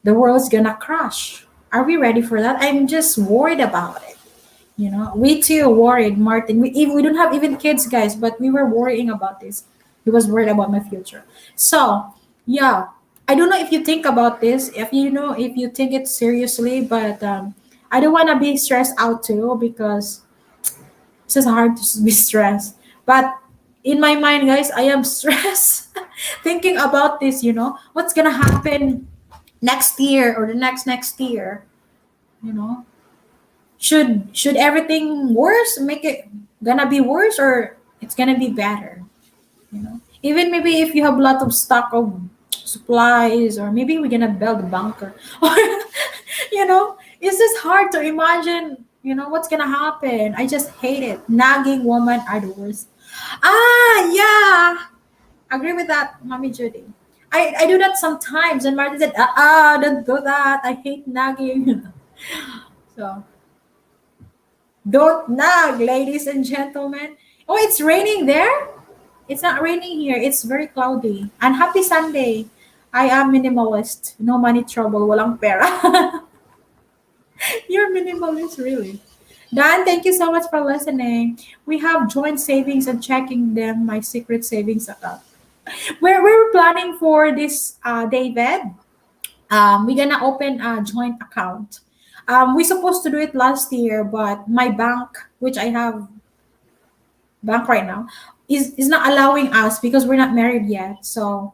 the world's gonna crash. Are we ready for that? I'm just worried about it. We too worried, Martin. We don't have even kids, guys, but we were worrying about this. He was worried about my future. So, yeah, I don't know if you think about this, if you take it seriously, but I don't want to be stressed out too because it's just hard to be stressed. But in my mind, guys, I am stressed thinking about this. What's gonna happen next year or the next year. You know, should everything worse make it gonna be worse or it's gonna be better, even maybe if you have a lot of stock of supplies, or maybe we're gonna build a bunker or it's just hard to imagine what's gonna happen. I just hate it. Nagging women are the worst. Yeah, agree with that, Mommy Judy. I do that sometimes, and Martin said, don't do that, I hate nagging. So don't nag, ladies and gentlemen. Oh, it's raining there? It's not raining here. It's very cloudy. And happy Sunday. I am minimalist. No money trouble. Walang pera. You're minimalist, really. Dan, thank you so much for listening. We have joint savings and checking them, my secret savings account. We're planning for this, David. We're gonna open a joint account. We supposed to do it last year, but my bank, which I have bank right now, is not allowing us because we're not married yet. So,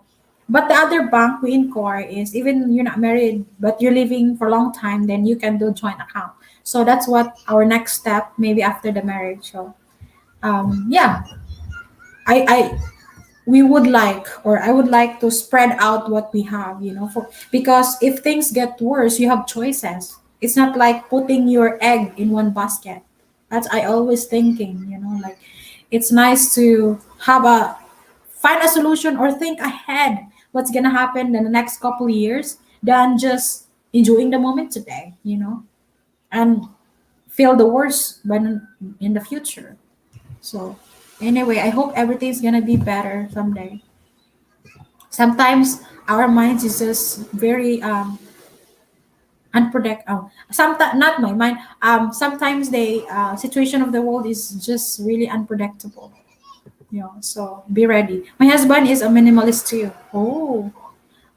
but the other bank we inquire is even you're not married but you're living for a long time, then you can do joint account. So that's what our next step maybe after the marriage. So, yeah, I we would like, or I would like to spread out what we have, for because if things get worse, you have choices. It's not like putting your egg in one basket. That's I always thinking, like it's nice to have a find a solution or think ahead what's gonna happen in the next couple of years than just enjoying the moment today, and feel the worst when in the future. So anyway, I hope everything's gonna be better someday. Sometimes our minds is just very unpredictable. Sometimes not my mind. Sometimes the situation of the world is just really unpredictable. So be ready. My husband is a minimalist too. Oh,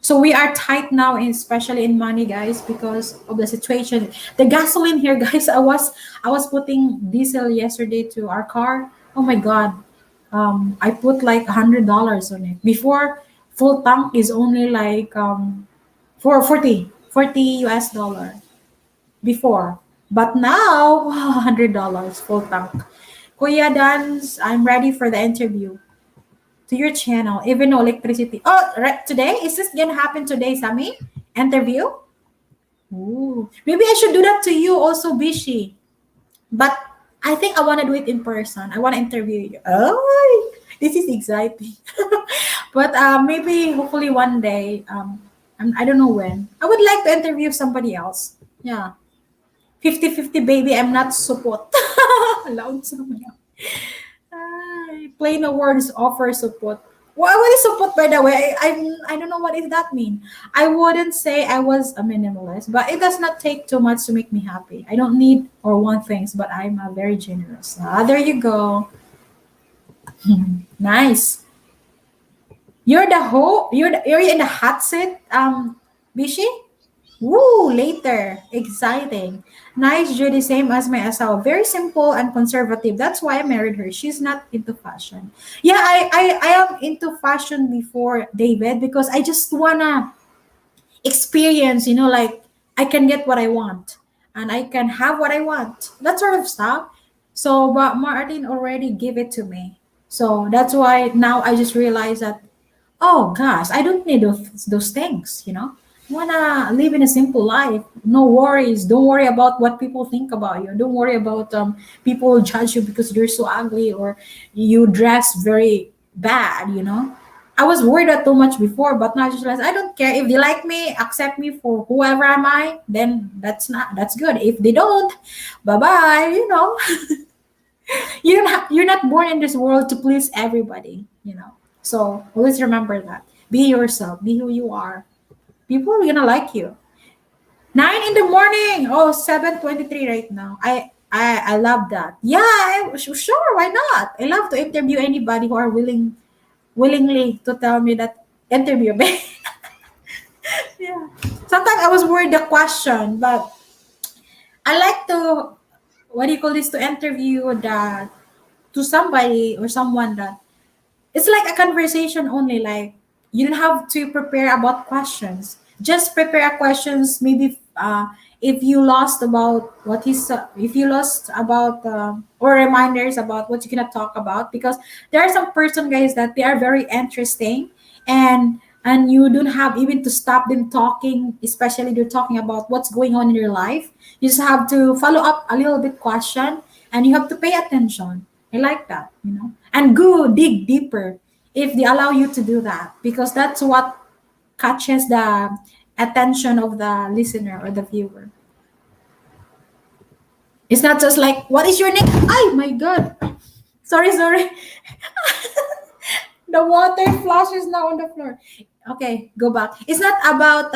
So we are tight now, especially in money, guys, because of the situation. The gasoline here, guys. I was putting diesel yesterday to our car. Oh my god, I put like $100 on it. Before, full tank is only like for 40 US dollar before. But now, $100 full tank. Kuya Dans, I'm ready for the interview to your channel, even no electricity. Oh, right, today? Is this gonna happen today, Sami? Interview? Ooh. Maybe I should do that to you also, Bishi. But I think I want to do it in person. I want to interview you. Oh, this is exciting. But maybe, hopefully, one day. I don't know when. I would like to interview somebody else. Yeah. 50-50, baby. I'm not support. Loud someone else. Ay, plain words offer support. What is support, by the way? I don't know what does that mean. I wouldn't say I was a minimalist, but it does not take too much to make me happy. I don't need or want things, but I'm very generous. Ah, there you go. Nice. You're in the hot seat, Bishi? Woo, later. Exciting. Nice, Judy. Same as my asawa. Very simple and conservative. That's why I married her. She's not into fashion. Yeah, I am into fashion before David because I just wanna experience, like I can get what I want and I can have what I want. That sort of stuff. So, but Martin already gave it to me. So that's why now I just realize that, oh gosh, I don't need those things. I wanna live in a simple life. No worries. Don't worry about what people think about you. Don't worry about people judge you because you're so ugly or you dress very bad. I was worried about too much before, but now I just realized I don't care. If they like me, accept me for whoever am I, then that's good. If they don't, bye bye. You're not born in this world to please everybody. So always remember that. Be yourself, be who you are. People are gonna like you. 9 in the morning. Oh, 7:23 right now. I love that. Yeah, sure, why not? I love to interview anybody who are willingly to tell me that interview me. Yeah. Sometimes I was worried the question, but I like to, what do you call this, to interview that to somebody or someone that it's like a conversation only. Like you don't have to prepare about questions. Just prepare a questions. Maybe if you lost about if you lost about or reminders about what you're gonna talk about, because there are some person, guys, that they are very interesting, and you don't have even to stop them talking, especially they're talking about what's going on in your life. You just have to follow up a little bit question, and you have to pay attention. I like that. And go dig deeper if they allow you to do that, because that's what catches the attention of the listener or the viewer. It's not just like, what is your name? Oh my god. Sorry. The water flashes now on the floor. Okay, go back. It's not about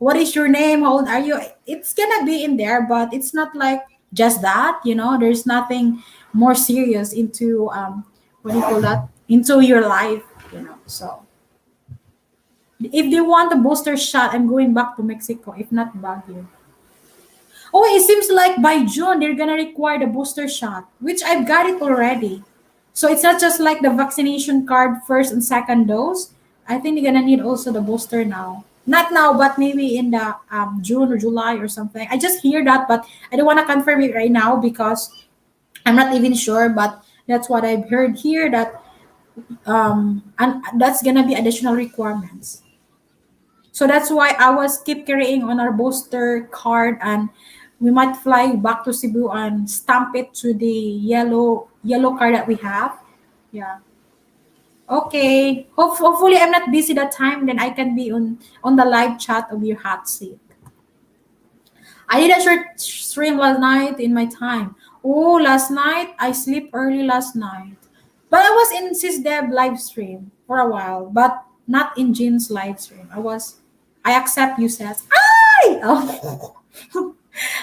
what is your name, how old are you? It's gonna be in there, but it's not like just that. There's nothing more serious into what do you call that? Into your life. So if they want a booster shot, I'm going back to Mexico, if not Baguio. Oh, it seems like by June they're gonna require the booster shot, which I've got it already. So it's not just like the vaccination card first and second dose. I think they're gonna need also the booster now. Not now, but maybe in the June or July or something. I just hear that, but I don't want to confirm it right now because I'm not even sure. But that's what I've heard here that and that's gonna be additional requirements. So that's why I was keep carrying on our booster card, and we might fly back to Cebu and stamp it to the yellow card that we have. Yeah. Okay. Hopefully I'm not busy that time. Then I can be on the live chat of your hot seat. I did a short stream last night in my time. Oh, last night I sleep early last night. But I was in SysDev live stream for a while, but not in Jin's live stream. I accept you, says. Ay! Oh.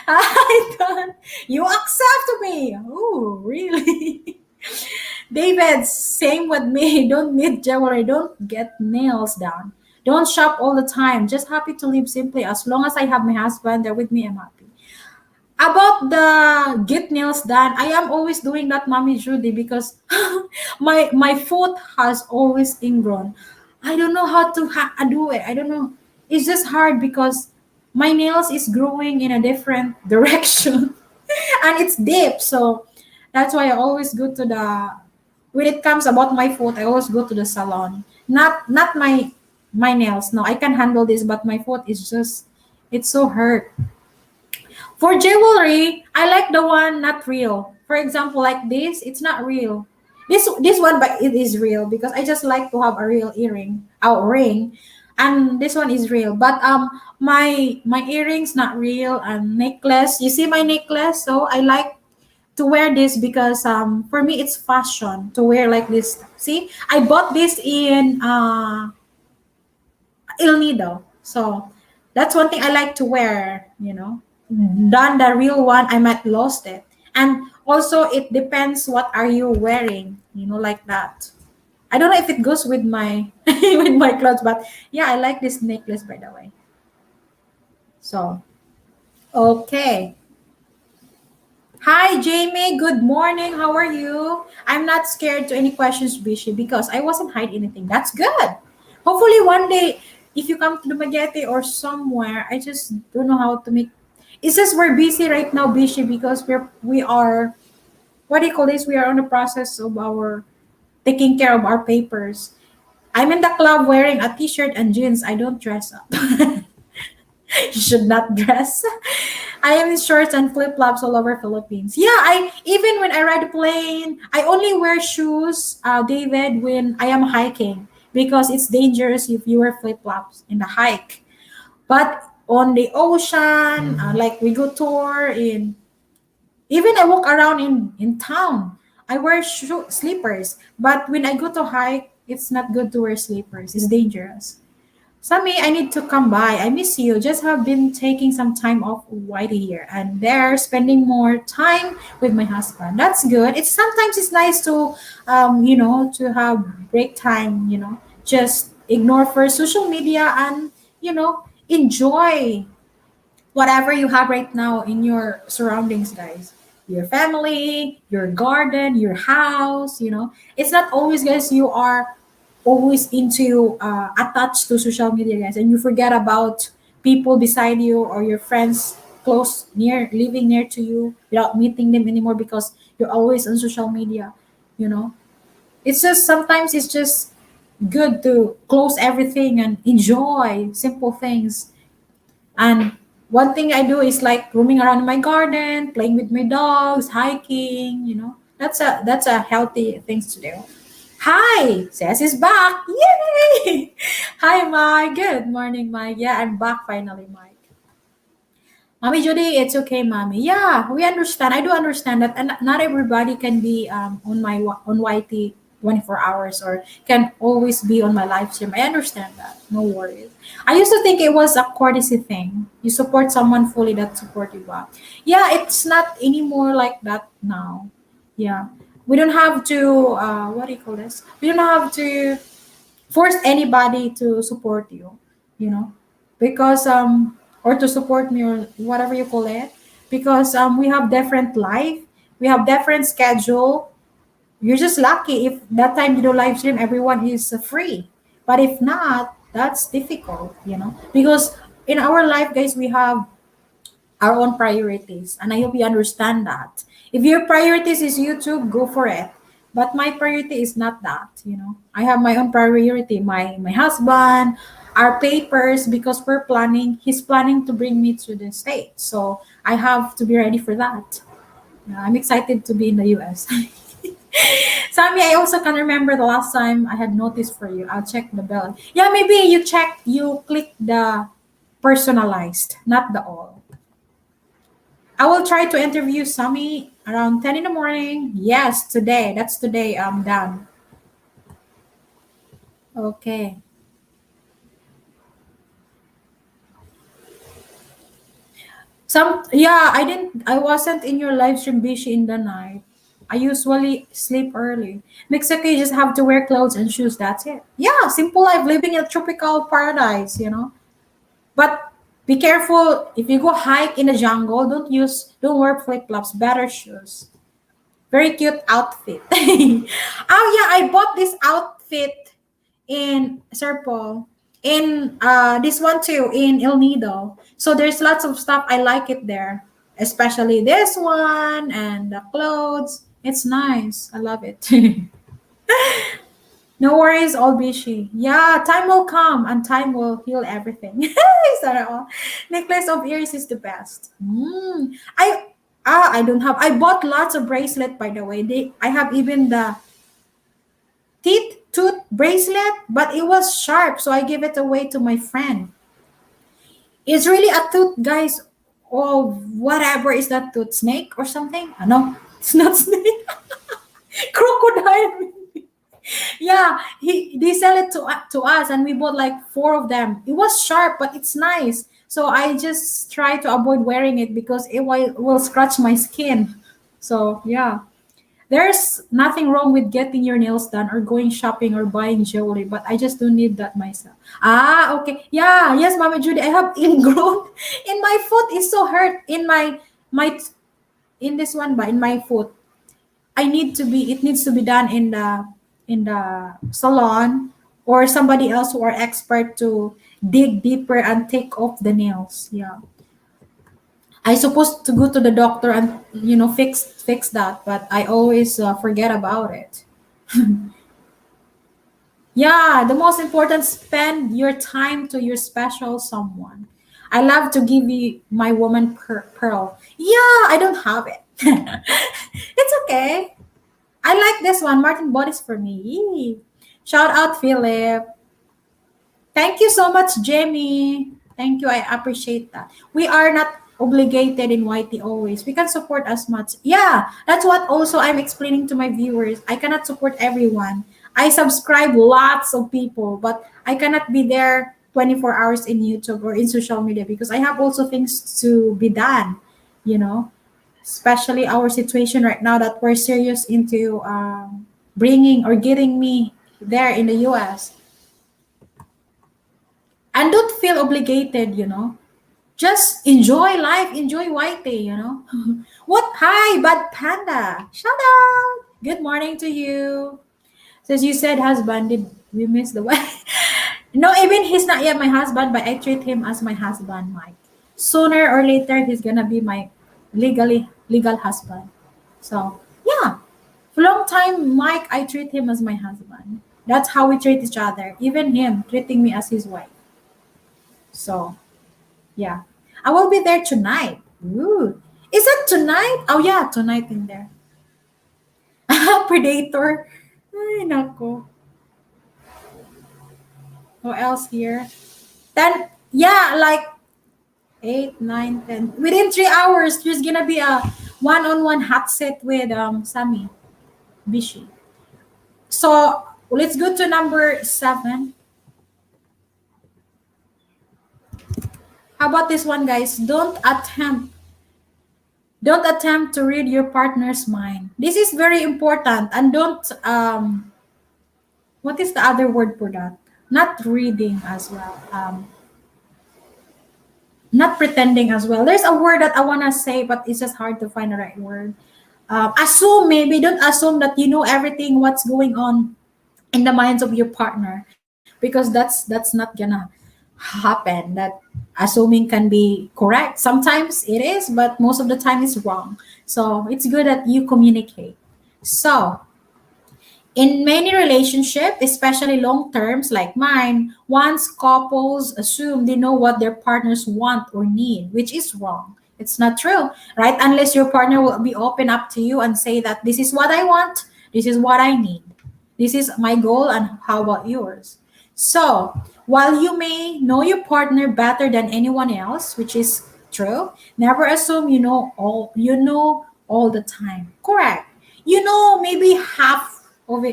I don't. You accept me. Oh, really? David, same with me. Don't need jewelry. Don't get nails done. Don't shop all the time. Just happy to live simply. As long as I have my husband there with me, I'm happy. About the get nails done, I am always doing that, Mommy Judy, because my foot has always ingrown. I don't know how to do it. I don't know. It's just hard because my nails is growing in a different direction, and it's deep. So that's why I always go to the when it comes about my foot, I always go to the salon. Not my nails. No, I can handle this, but my foot is just it's so hurt. For jewelry, I like the one not real. For example, like this, it's not real. This one, but it is real because I just like to have a real earring, a ring, and this one is real. But my earrings not real and necklace. You see my necklace, so I like to wear this because for me it's fashion to wear like this. See, I bought this in El Nido. So that's one thing I like to wear, Than the real one, I might lost it. And also it depends what are you wearing, like that. I don't know if it goes with my with my clothes, but yeah, I like this necklace by the way. So okay. Hi Jamie, good morning. How are you? I'm not scared to any questions, Bishi, because I wasn't hide anything. That's good. Hopefully one day, if you come to the Magete or somewhere, I just don't know how to make. It's just we're busy right now, Bishi, because we are what do you call this? We are on the process of our taking care of our papers. I'm in the club wearing a t-shirt and jeans. I don't dress up. You should not dress. I am in shorts and flip flops all over Philippines. Yeah, I even when I ride a plane, I only wear shoes, David, when I am hiking because it's dangerous if you wear flip flops in the hike. But on the ocean, like we go tour in, even I walk around in town, I wear slippers. But when I go to hike, it's not good to wear slippers. It's dangerous. Sammy, I need to come by. I miss you. Just have been taking some time off Whitey here and there, spending more time with my husband. That's good. It's sometimes it's nice to, to have break time. Just ignore for social media and enjoy whatever you have right now in your surroundings, guys. Your family, your garden, your house. It's not always, guys. You are always into attached to social media, guys, and you forget about people beside you or your friends close near living near to you without meeting them anymore because you're always on social media. you know it's just sometimes it's just good to close everything and enjoy simple things. And one thing I do is like roaming around in my garden, playing with my dogs, hiking. That's a healthy things to do. Hi, Cess is back. Yay! Hi, Mike. Good morning, Mike. Yeah, I'm back finally, Mike. Mommy Judy, it's okay, Mommy. Yeah, we understand. I do understand that, and not everybody can be on YT 24 hours or can always be on my live stream. I understand that. No worries. I used to think it was a courtesy thing. You support someone fully that support you back. Yeah, it's not anymore like that now. Yeah, we don't have to. What do you call this? We don't have to force anybody to support you, you know, because or to support me or whatever you call it, because we have different life, we have different schedule. You're just lucky if that time you do live stream, everyone is free. But if not, that's difficult, because in our life, guys, we have our own priorities. And I hope you understand that. If your priorities is YouTube, go for it. But my priority is not that. I have my own priority, my husband, our papers, because he's planning to bring me to the States. So I have to be ready for that. I'm excited to be in the US. Sammy, I also can remember the last time I had noticed for you. I'll check the bell. Yeah, maybe you click the personalized, not the all. I will try to interview Sami around 10 in the morning. Yes, today. That's today. I'm done. Okay. I wasn't in your live stream busy in the night. I usually sleep early. Mexico, you just have to wear clothes and shoes. That's it. Yeah, simple life, living in a tropical paradise. But be careful if you go hike in the jungle. Don't wear flip flops. Better shoes. Very cute outfit. Oh yeah, I bought this outfit in Sir Paul. In this one too in El Nido. So there's lots of stuff. I like it there, especially this one and the clothes. It's nice. I love it. No worries, all Bishi. Yeah, time will come and time will heal everything. Is that all? Necklace of ears is the best. I don't have. I bought lots of bracelet by the way. I have even the teeth tooth bracelet, but it was sharp, so I gave it away to my friend. It's really a tooth, guys. Or whatever is that tooth, snake or something? No, it's not snake. Crocodile. Yeah, they sell it to us, and we bought like four of them. It was sharp, but it's nice. So I just try to avoid wearing it because it will scratch my skin. So yeah, there's nothing wrong with getting your nails done or going shopping or buying jewelry, but I just don't need that myself. Okay. Yeah, yes, Mama Judy, I have ingrown in my foot. It's so hurt in my in this one, but in my foot. It needs to be done in the salon or somebody else who are expert to dig deeper and take off the nails. Yeah. I supposed to go to the doctor and fix that, but I always forget about it. Yeah, the most important, spend your time to your special someone. I love to give you my woman pearl. Yeah, I don't have it. It's okay. I like this one. Martin bought this for me. Yee. Shout out, Philip. Thank you so much, Jamie. Thank you. I appreciate that. We are not obligated in YT always. We can support as much. Yeah, that's what also I'm explaining to my viewers. I cannot support everyone. I subscribe lots of people, but I cannot be there 24 hours in YouTube or in social media because I have also things to be done, you know especially our situation right now that we're serious into bringing or getting me there in the US. And don't feel obligated. Just enjoy life, enjoy YT. What? Hi, Bad Panda. Shout out. Good morning to you. Since you said husband, did we miss the way? No, even he's not yet my husband, but I treat him as my husband, Mike. Sooner or later, he's gonna be my legal husband. So yeah, for a long time, Mike, I treat him as my husband. That's how we treat each other. Even him treating me as his wife. So yeah, I will be there tonight. Ooh, is it tonight? Oh yeah, tonight in there. Predator. Ay, nako. What else here? Then yeah, like 8, 9, 10. Within 3 hours, there's gonna be a one-on-one hot set with Sammy Bishi. So let's go to number 7. How about this one, guys? Don't attempt to read your partner's mind. This is very important, and don't what is the other word for that? Not reading as well. Not pretending as well. There's a word that I wanna say, but it's just hard to find the right word. Assume, maybe don't assume that you know everything what's going on in the minds of your partner, because that's not gonna happen. That assuming can be correct, sometimes it is, but most of the time it's wrong. So it's good that you communicate. So in many relationships, especially long terms like mine, once couples assume they know what their partners want or need, which is wrong. It's not true, right? Unless your partner will be open up to you and say that this is what I want, this is what I need, this is my goal, and how about yours? So, while you may know your partner better than anyone else, which is true, never assume you know all the time. Correct. You know maybe half of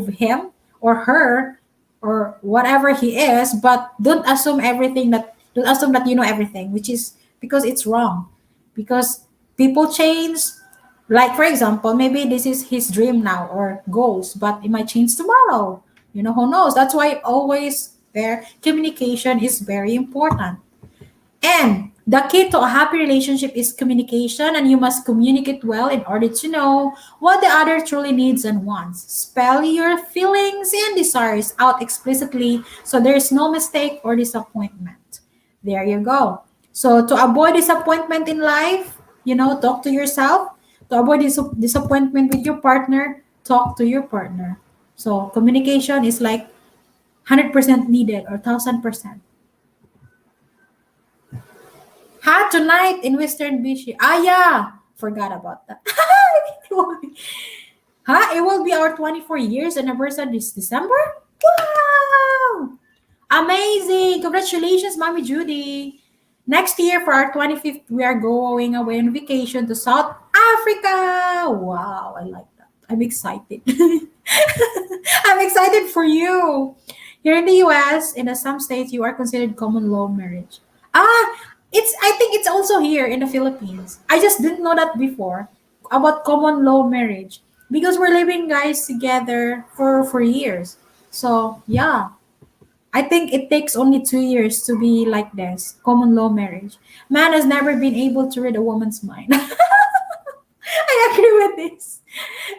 him or her or whatever he is, but don't assume that you know everything, which is because it's wrong. Because people change, Like, for example, maybe this is his dream now or goals, but it might change tomorrow. Who knows? That's why always there communication is very important. And the key to a happy relationship is communication, and you must communicate well in order to know what the other truly needs and wants. Spell your feelings and desires out explicitly so there is no mistake or disappointment. There you go. So, to avoid disappointment in life, talk to yourself. To avoid disappointment with your partner, talk to your partner. So, communication is like 100% needed or 1000%. Tonight in Western Beach. Ah, yeah. Forgot about that. It will be our 24 years anniversary this December? Wow! Amazing! Congratulations, Mommy Judy. Next year for our 25th, we are going away on vacation to South Africa. Wow, I like that. I'm excited. I'm excited for you. Here in the US, in some states, you are considered common law marriage. I think it's also here in the Philippines. I just didn't know that before about common law marriage because we're living guys together for years. So yeah, I think it takes only 2 years to be like this common law marriage. Man has never been able to read a woman's mind. I agree with this.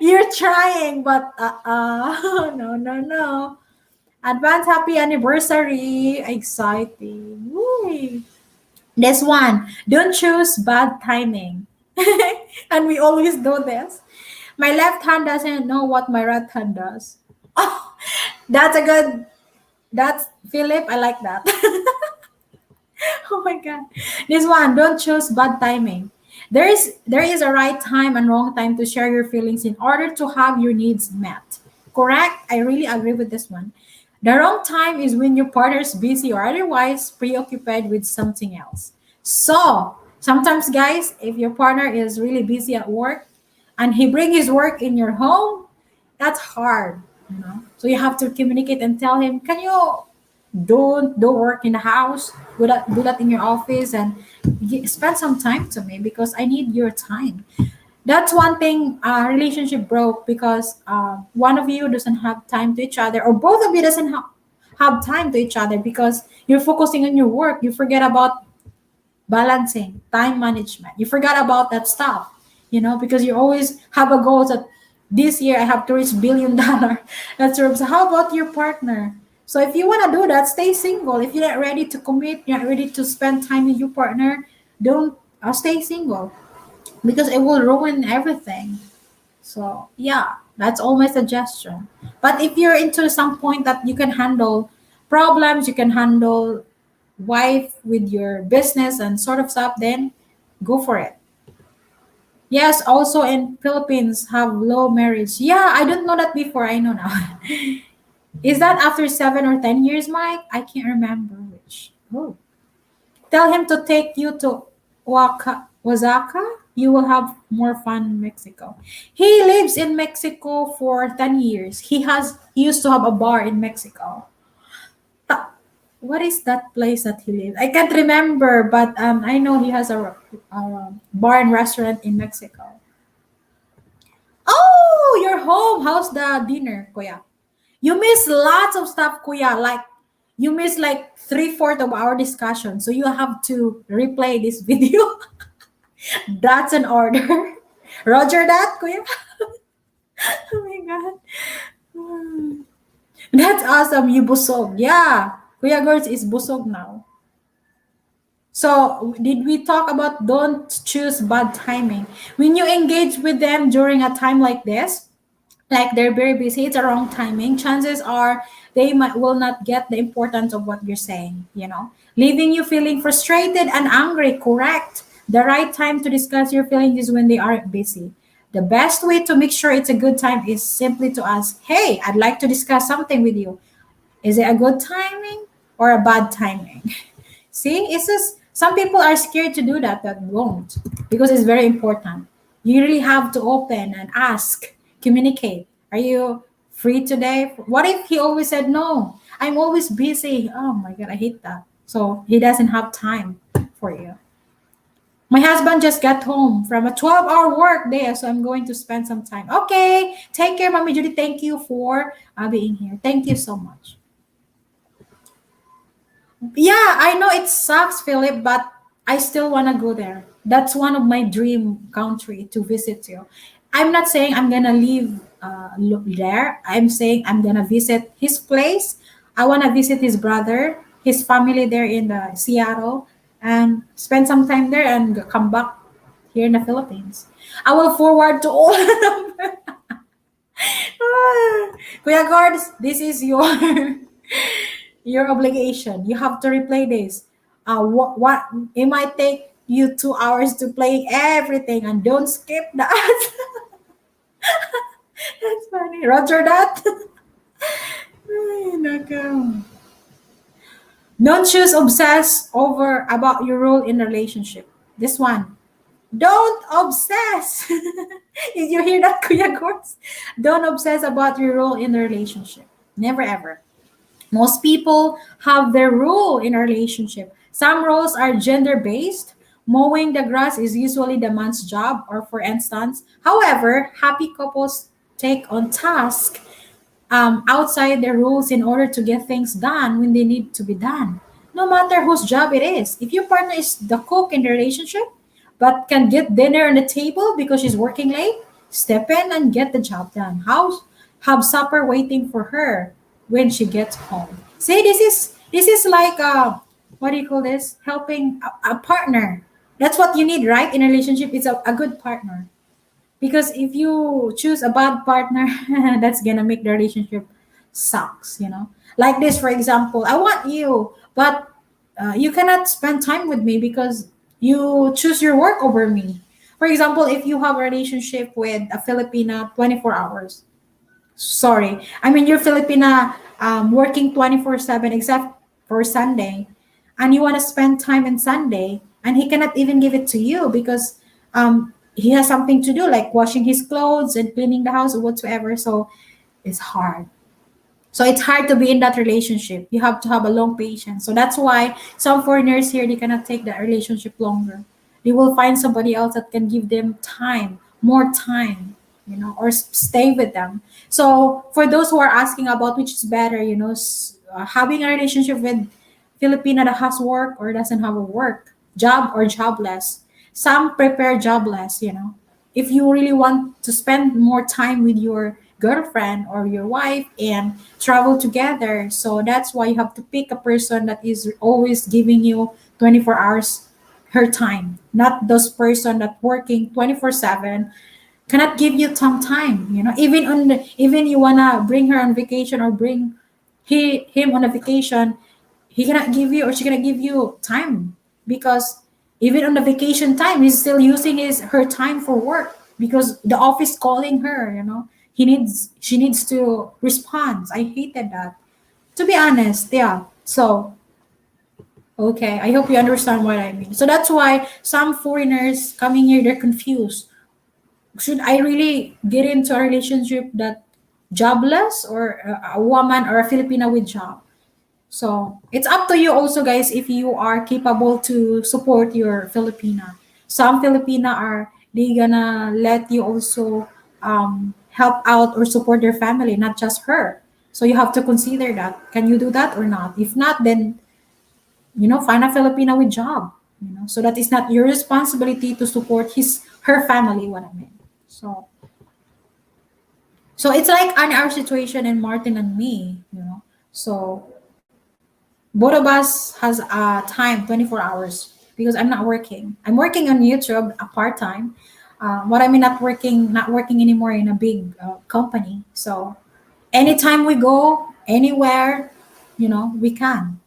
You're trying, but no, no, no. Advance happy anniversary. Exciting. Woo. This one, don't choose bad timing. And we always do this. My left hand doesn't know what my right hand does. Oh, that's a good, that's Philip. I like that. Oh my God. This one, don't choose bad timing. There is a right time and wrong time to share your feelings in order to have your needs met. Correct? I really agree with this one. The wrong time is when your partner is busy or otherwise preoccupied with something else. So, sometimes guys, if your partner is really busy at work and he bring his work in your home, that's hard. So you have to communicate and tell him, can you don't work in the house, do that in your office and spend some time to me because I need your time. That's one thing relationship broke because one of you doesn't have time to each other or both of you doesn't have time to each other because you're focusing on your work. You forget about balancing time management. You forgot about that stuff, because you always have a goal that this year I have to reach $1 billion. That's right. So how about your partner? So if you want to do that, stay single. If you're not ready to commit, you're not ready to spend time with your partner, don't stay single because it will ruin everything. So yeah, that's all my suggestion. But if you're into some point that you can handle problems, you can handle wife with your business and sort of stuff, then go for it. Yes, also in Philippines have low marriage. Yeah, I don't know that before. I know now. Is that after 7 or 10 years, Mike? I can't remember which. Oh. Tell him to take you to Oaxaca. You will have more fun in Mexico. He lives in Mexico for 10 years. He used to have a bar in Mexico. What is that place that he lives? I can't remember, but I know he has a bar and restaurant in Mexico. Oh, you're home. How's the dinner, Kuya? You miss lots of stuff, Kuya. Like you miss like 3/4 of our discussion, so you have to replay this video. That's an order. Roger that, Kuya. Oh my God. Hmm. That's awesome. You busog. Yeah. Kuya Girls is busog now. So, did we talk about don't choose bad timing? When you engage with them during a time like this, like they're very busy, it's a wrong timing. Chances are they will not get the importance of what you're saying, leaving you feeling frustrated and angry. Correct. The right time to discuss your feelings is when they aren't busy. The best way to make sure it's a good time is simply to ask, hey, I'd like to discuss something with you. Is it a good timing or a bad timing? See, it's just some people are scared to do that won't because it's very important. You really have to open and ask, communicate. Are you free today? What if he always said no? I'm always busy. Oh my God, I hate that. So he doesn't have time for you. My husband just got home from a 12-hour work day, so I'm going to spend some time. Okay, take care, Mommy Judy. Thank you for being here. Thank you so much. Yeah, I know it sucks, Philip, but I still want to go there. That's one of my dream country to visit to. I'm not saying I'm gonna live there. I'm saying I'm gonna visit his place. I want to visit his brother, his family there in Seattle, and spend some time there and come back here in the Philippines. I will forward to all. Kuya Guards, this is your your obligation. You have to replay this. What it might take you 2 hours to play everything, and don't skip that. That's funny. Roger that. Ay, nako. Don't choose obsess over about your role in a relationship. This one. Don't obsess. Did you hear that, Kuya Gors? Don't obsess about your role in the relationship. Never ever. Most people have their role in a relationship. Some roles are gender based. Mowing the grass is usually the man's job, or for instance. However, happy couples take on tasks outside their rules in order to get things done when they need to be done. No matter whose job it is. If your partner is the cook in the relationship, but can get dinner on the table because she's working late, step in and get the job done. Have supper waiting for her when she gets home. See, this is like what do you call this? Helping a partner. That's what you need, right? In a relationship, it's a good partner. Because if you choose a bad partner, that's gonna make the relationship sucks. Like this, for example, I want you, but you cannot spend time with me because you choose your work over me. For example, if you have a relationship with a Filipina 24 hours, sorry, I mean you're Filipina working 24/7 except for Sunday, and you want to spend time on Sunday, and he cannot even give it to you because he has something to do like washing his clothes and cleaning the house or whatsoever. So it's hard. So it's hard to be in that relationship. You have to have a long patience. So that's why some foreigners here, they cannot take that relationship longer. They will find somebody else that can give them time, more time, or stay with them. So for those who are asking about which is better, having a relationship with Filipina that has work or doesn't have a work, job or jobless. Some prepare jobless. If you really want to spend more time with your girlfriend or your wife and travel together, so that's why you have to pick a person that is always giving you 24 hours her time, not those person that working 24/7 cannot give you some time. Even you wanna bring her on vacation or bring him on a vacation, he cannot give you or she cannot give you time because even on the vacation time he's still using his her time for work because the office calling her. She needs to respond. I hated that, to be honest. Yeah. So okay, I hope you understand what I mean. So that's why some foreigners coming here, they're confused. Should I really get into a relationship that jobless or a woman or a Filipina with job? So it's up to you also, guys, if you are capable to support your Filipina. Some Filipina are they gonna let you also help out or support their family, not just her. So you have to consider that. Can you do that or not? If not, then find a Filipina with job. So that is not your responsibility to support her family. What I mean. So it's like on our situation and Martin and me. So both of us has time 24 hours because I'm not working. I'm working on YouTube a part time. What I mean not working anymore in a big company. So anytime we go anywhere, we can.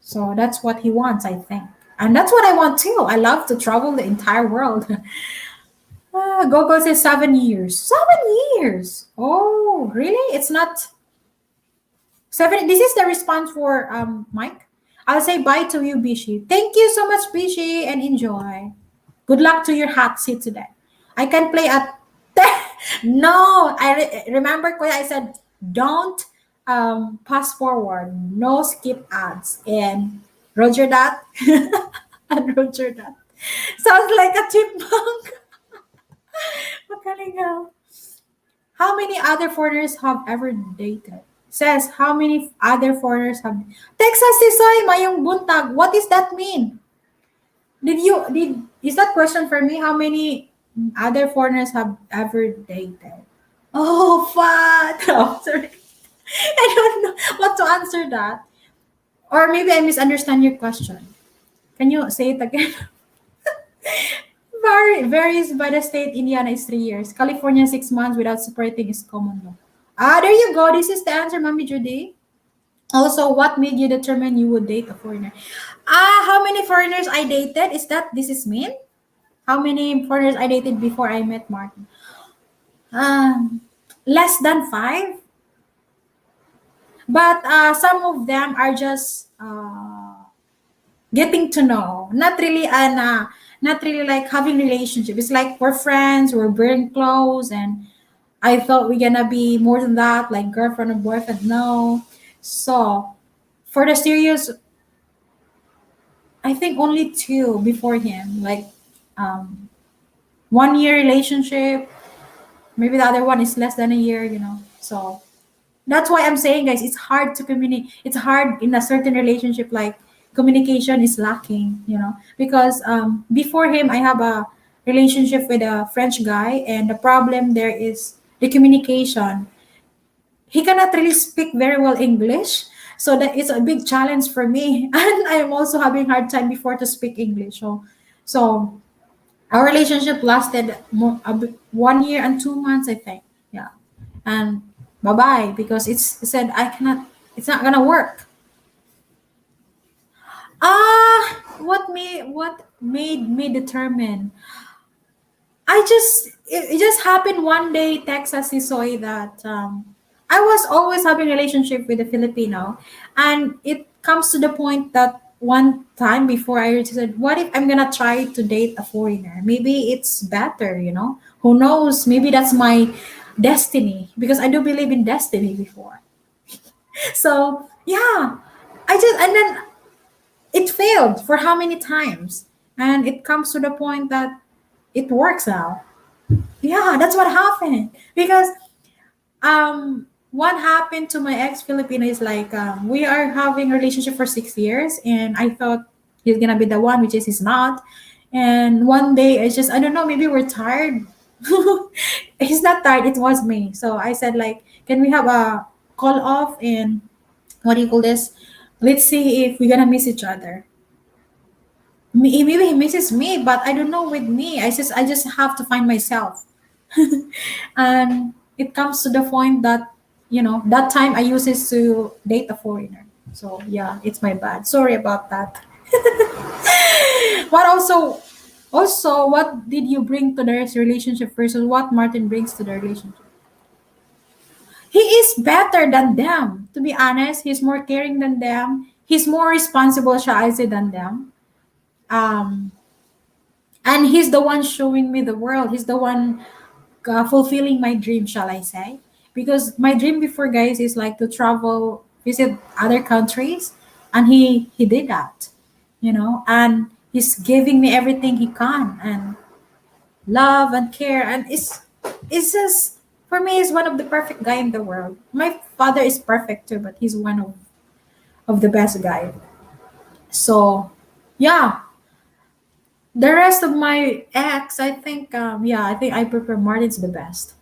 So that's what he wants, I think, and that's what I want too. I love to travel the entire world. Gogo says 7 years. 7 years. Oh, really? It's not 7. This is the response for Mike. I'll say bye to you, Bishi. Thank you so much, Bishi, and enjoy. Good luck to your hot seat today. I can play at. No, remember, Kuya, I said don't pass forward. No skip ads. And Roger that. And Roger that. Sounds like a chipmunk. Magaling ah. How many other foreigners have ever dated? Says, how many other foreigners have... Texas Sisoy, Mayong Buntag. What does that mean? Is that question for me? How many other foreigners have ever dated? Oh, fuck. Oh, sorry. I don't know what to answer that. Or maybe I misunderstand your question. Can you say it again? Varies by the state. Indiana is 3 years. California 6 months without separating is common law. Ah, there you go. This is the answer, Mommy Judy. Also, what made you determine you would date a foreigner? Ah, how many foreigners I dated? Is that this is mean? How many foreigners I dated before I met Martin? Um, Less than five. But some of them are just getting to know. Not really like having relationship. It's like we're friends, we're very close, and I thought we're gonna be more than that, like girlfriend and boyfriend. No. So for the serious, I think only two before him. Like 1 year relationship. Maybe the other one is less than a year, So that's why I'm saying, guys, it's hard to communicate. It's hard in a certain relationship, like communication is lacking, because before him, I have a relationship with a French guy, and the problem there is the communication. He cannot really speak very well English, so that is a big challenge for me, and I am also having hard time before to speak English. So our relationship lasted 1 year and 2 months, I think. Yeah, and bye bye because it said I cannot. It's not gonna work. What made me determine? It just happened one day, Texas Isoy, that I was always having relationship with a Filipino, and it comes to the point that one time before I said, what if I'm gonna try to date a foreigner? Maybe it's better, Who knows? Maybe that's my destiny because I do believe in destiny before. So yeah, and then it failed for how many times, and it comes to the point that it works out. Yeah, that's what happened. Because what happened to my ex Filipino is like we are having a relationship for 6 years, and I thought he's gonna be the one, which is he's not. And one day I don't know, maybe we're tired. He's not tired, it was me. So I said like, can we have a call off and what do you call this? Let's see if we're gonna miss each other. Maybe he misses me, but I don't know with me. I just have to find myself. And it comes to the point that that time I use this to date a foreigner. So yeah, it's my bad. Sorry about that. But also, what did you bring to the relationship versus what Martin brings to the relationship? He is better than them. To be honest, he's more caring than them. He's more responsible, shall I say, than them. Um, and he's the one showing me the world. He's the one fulfilling my dream, shall I say? Because my dream before, guys, is like to travel, visit other countries, and he did that, and he's giving me everything he can, and love and care, and it's just for me, he's one of the perfect guy in the world. My father is perfect too, but he's one of the best guy. So yeah, the rest of my ex, I think, I think I prefer Martin's the best.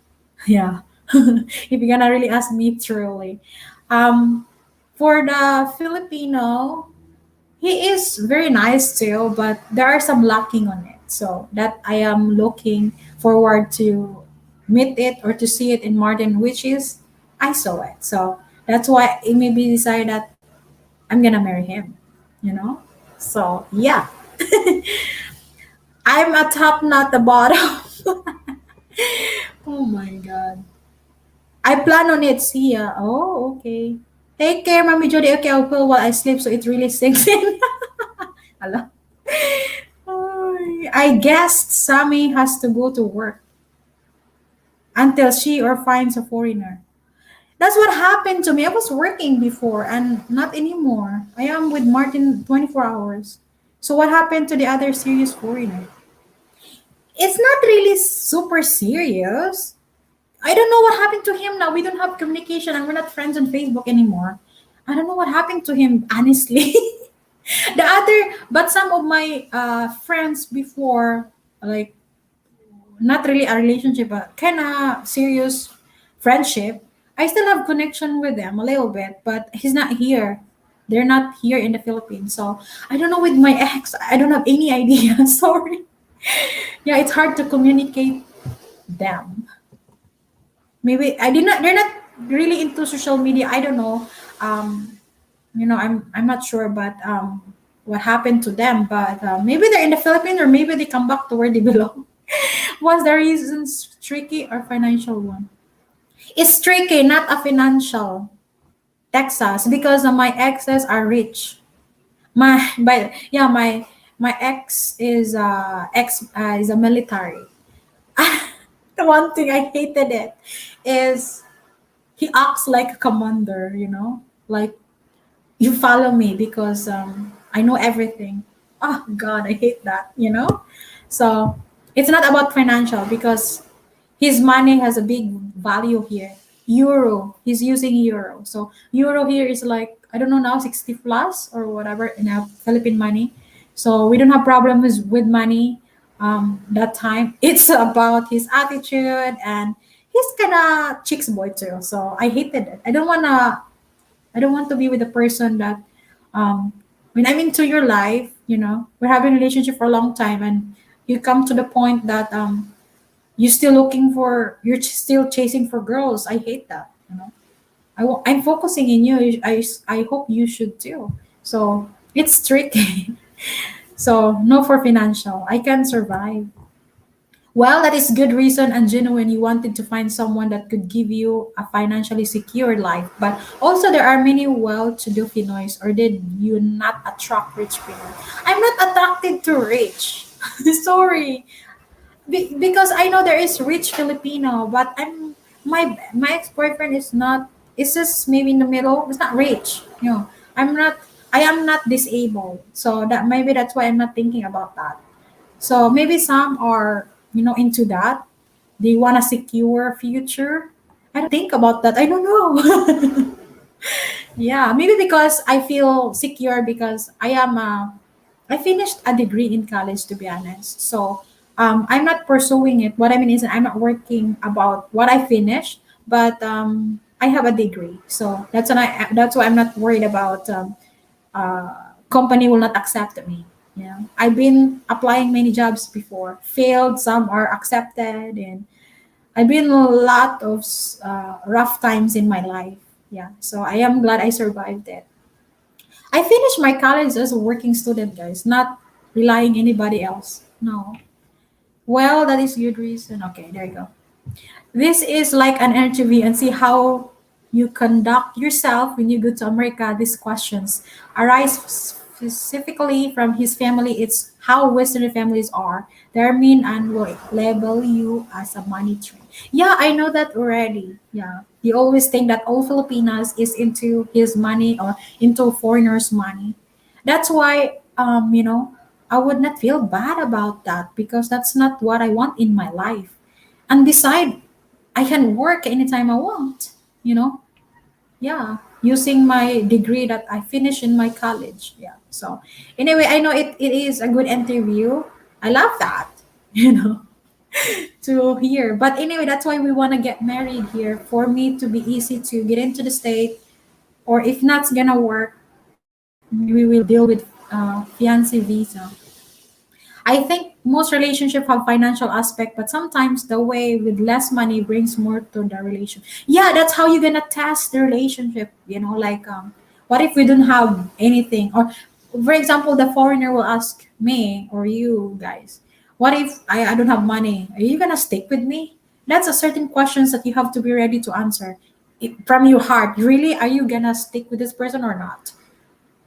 Yeah. If you're gonna really ask me truly. Um, for the Filipino, he is very nice too, but there are some lacking on it. So that I am looking forward to meet it or to see it in Martin, which is I saw it. So that's why it made me decide that I'm gonna marry him. You know? So yeah. I'm a top, not the bottom. Oh my god. I plan on it. See ya. Oh, okay. Take care, Mommy Jody. Okay, I'll pull while I sleep so it really sinks in. Hello. I guess Sammy has to go to work until she or finds a foreigner. That's what happened to me. I was working before and not anymore. I am with Martin 24 hours. So what happened to the other serious foreigner? It's not really super serious. I don't know what happened to him now. We don't have communication and we're not friends on Facebook anymore. I don't know what happened to him, honestly. The other, but some of my friends before, like, not really a relationship, but kind of serious friendship, I still have connection with them a little bit, but he's not here. They're not here in the Philippines. So I don't know with my ex. I don't have any idea. Sorry. Yeah, it's hard to communicate them. Maybe I did not. They're not really into social media. I don't know. Um, I'm not sure, but what happened to them? But maybe they're in the Philippines, or maybe they come back to where they belong. Was the reasons tricky or financial one? It's tricky, not a financial. Texas, because my exes are rich. But yeah, my ex is a military. The one thing I hated it is he acts like a commander, like you follow me because I know everything. Oh God, I hate that. So it's not about financial because his money has a big value here. Euro, he's using euro. So euro here is like I don't know now 60 plus or whatever in our Philippine money. So we don't have problems with money that time. It's about his attitude and he's kind of chicks boy too. So I hated it. I don't want to be with a person that um when I'm into your life, we're having a relationship for a long time and you come to the point that you're still chasing for girls. I hate that. I'm focusing in you. I hope you should too. So it's tricky. So no for financial. I can survive. Well, that is good reason and genuine. You wanted to find someone that could give you a financially secure life. But also there are many well-to-do Pinoys, or did you not attract rich Pinoy? I'm not attracted to rich. Sorry. Because I know there is rich Filipino, but my ex-boyfriend is not. It's just maybe in the middle. It's not rich. I'm not. I am not disabled, so that maybe that's why I'm not thinking about that. So maybe some are into that. They want a secure future. I don't think about that. I don't know. Yeah, maybe because I feel secure because I finished a degree in college, to be honest. So I'm not pursuing it. What I mean is I'm not working about what I finished, but I have a degree. So that's why I'm not worried about company will not accept me. I've been applying many jobs before, failed, some are accepted, and I've been a lot of rough times in my life. Yeah, so I am glad I survived it. I finished my college as a working student, guys, not relying anybody else. No. Well, that is good reason. Okay, there you go. This is like an interview and see how you conduct yourself when you go to America. These questions arise specifically from his family. It's how Western families are. They're mean and will label you as a money train. Yeah, I know that already. Yeah. You always think that all Filipinas is into his money or into foreigners' money. That's why I would not feel bad about that because that's not what I want in my life. And beside, I can work anytime I want, you know? Yeah, using my degree that I finished in my college. Yeah. So, anyway, I know it is a good interview. I love that, you know, to hear. But anyway, that's why we want to get married here for me to be easy to get into the state. Or if not gonna work, we will deal with fiancé visa. I think most relationships have financial aspect, but sometimes the way with less money brings more to the relation. Yeah, that's how you're gonna test the relationship. Like what if we don't have anything? Or for example, the foreigner will ask me or you guys, what if I don't have money? Are you gonna stick with me? That's a certain questions that you have to be ready to answer from your heart. Really, are you gonna stick with this person or not?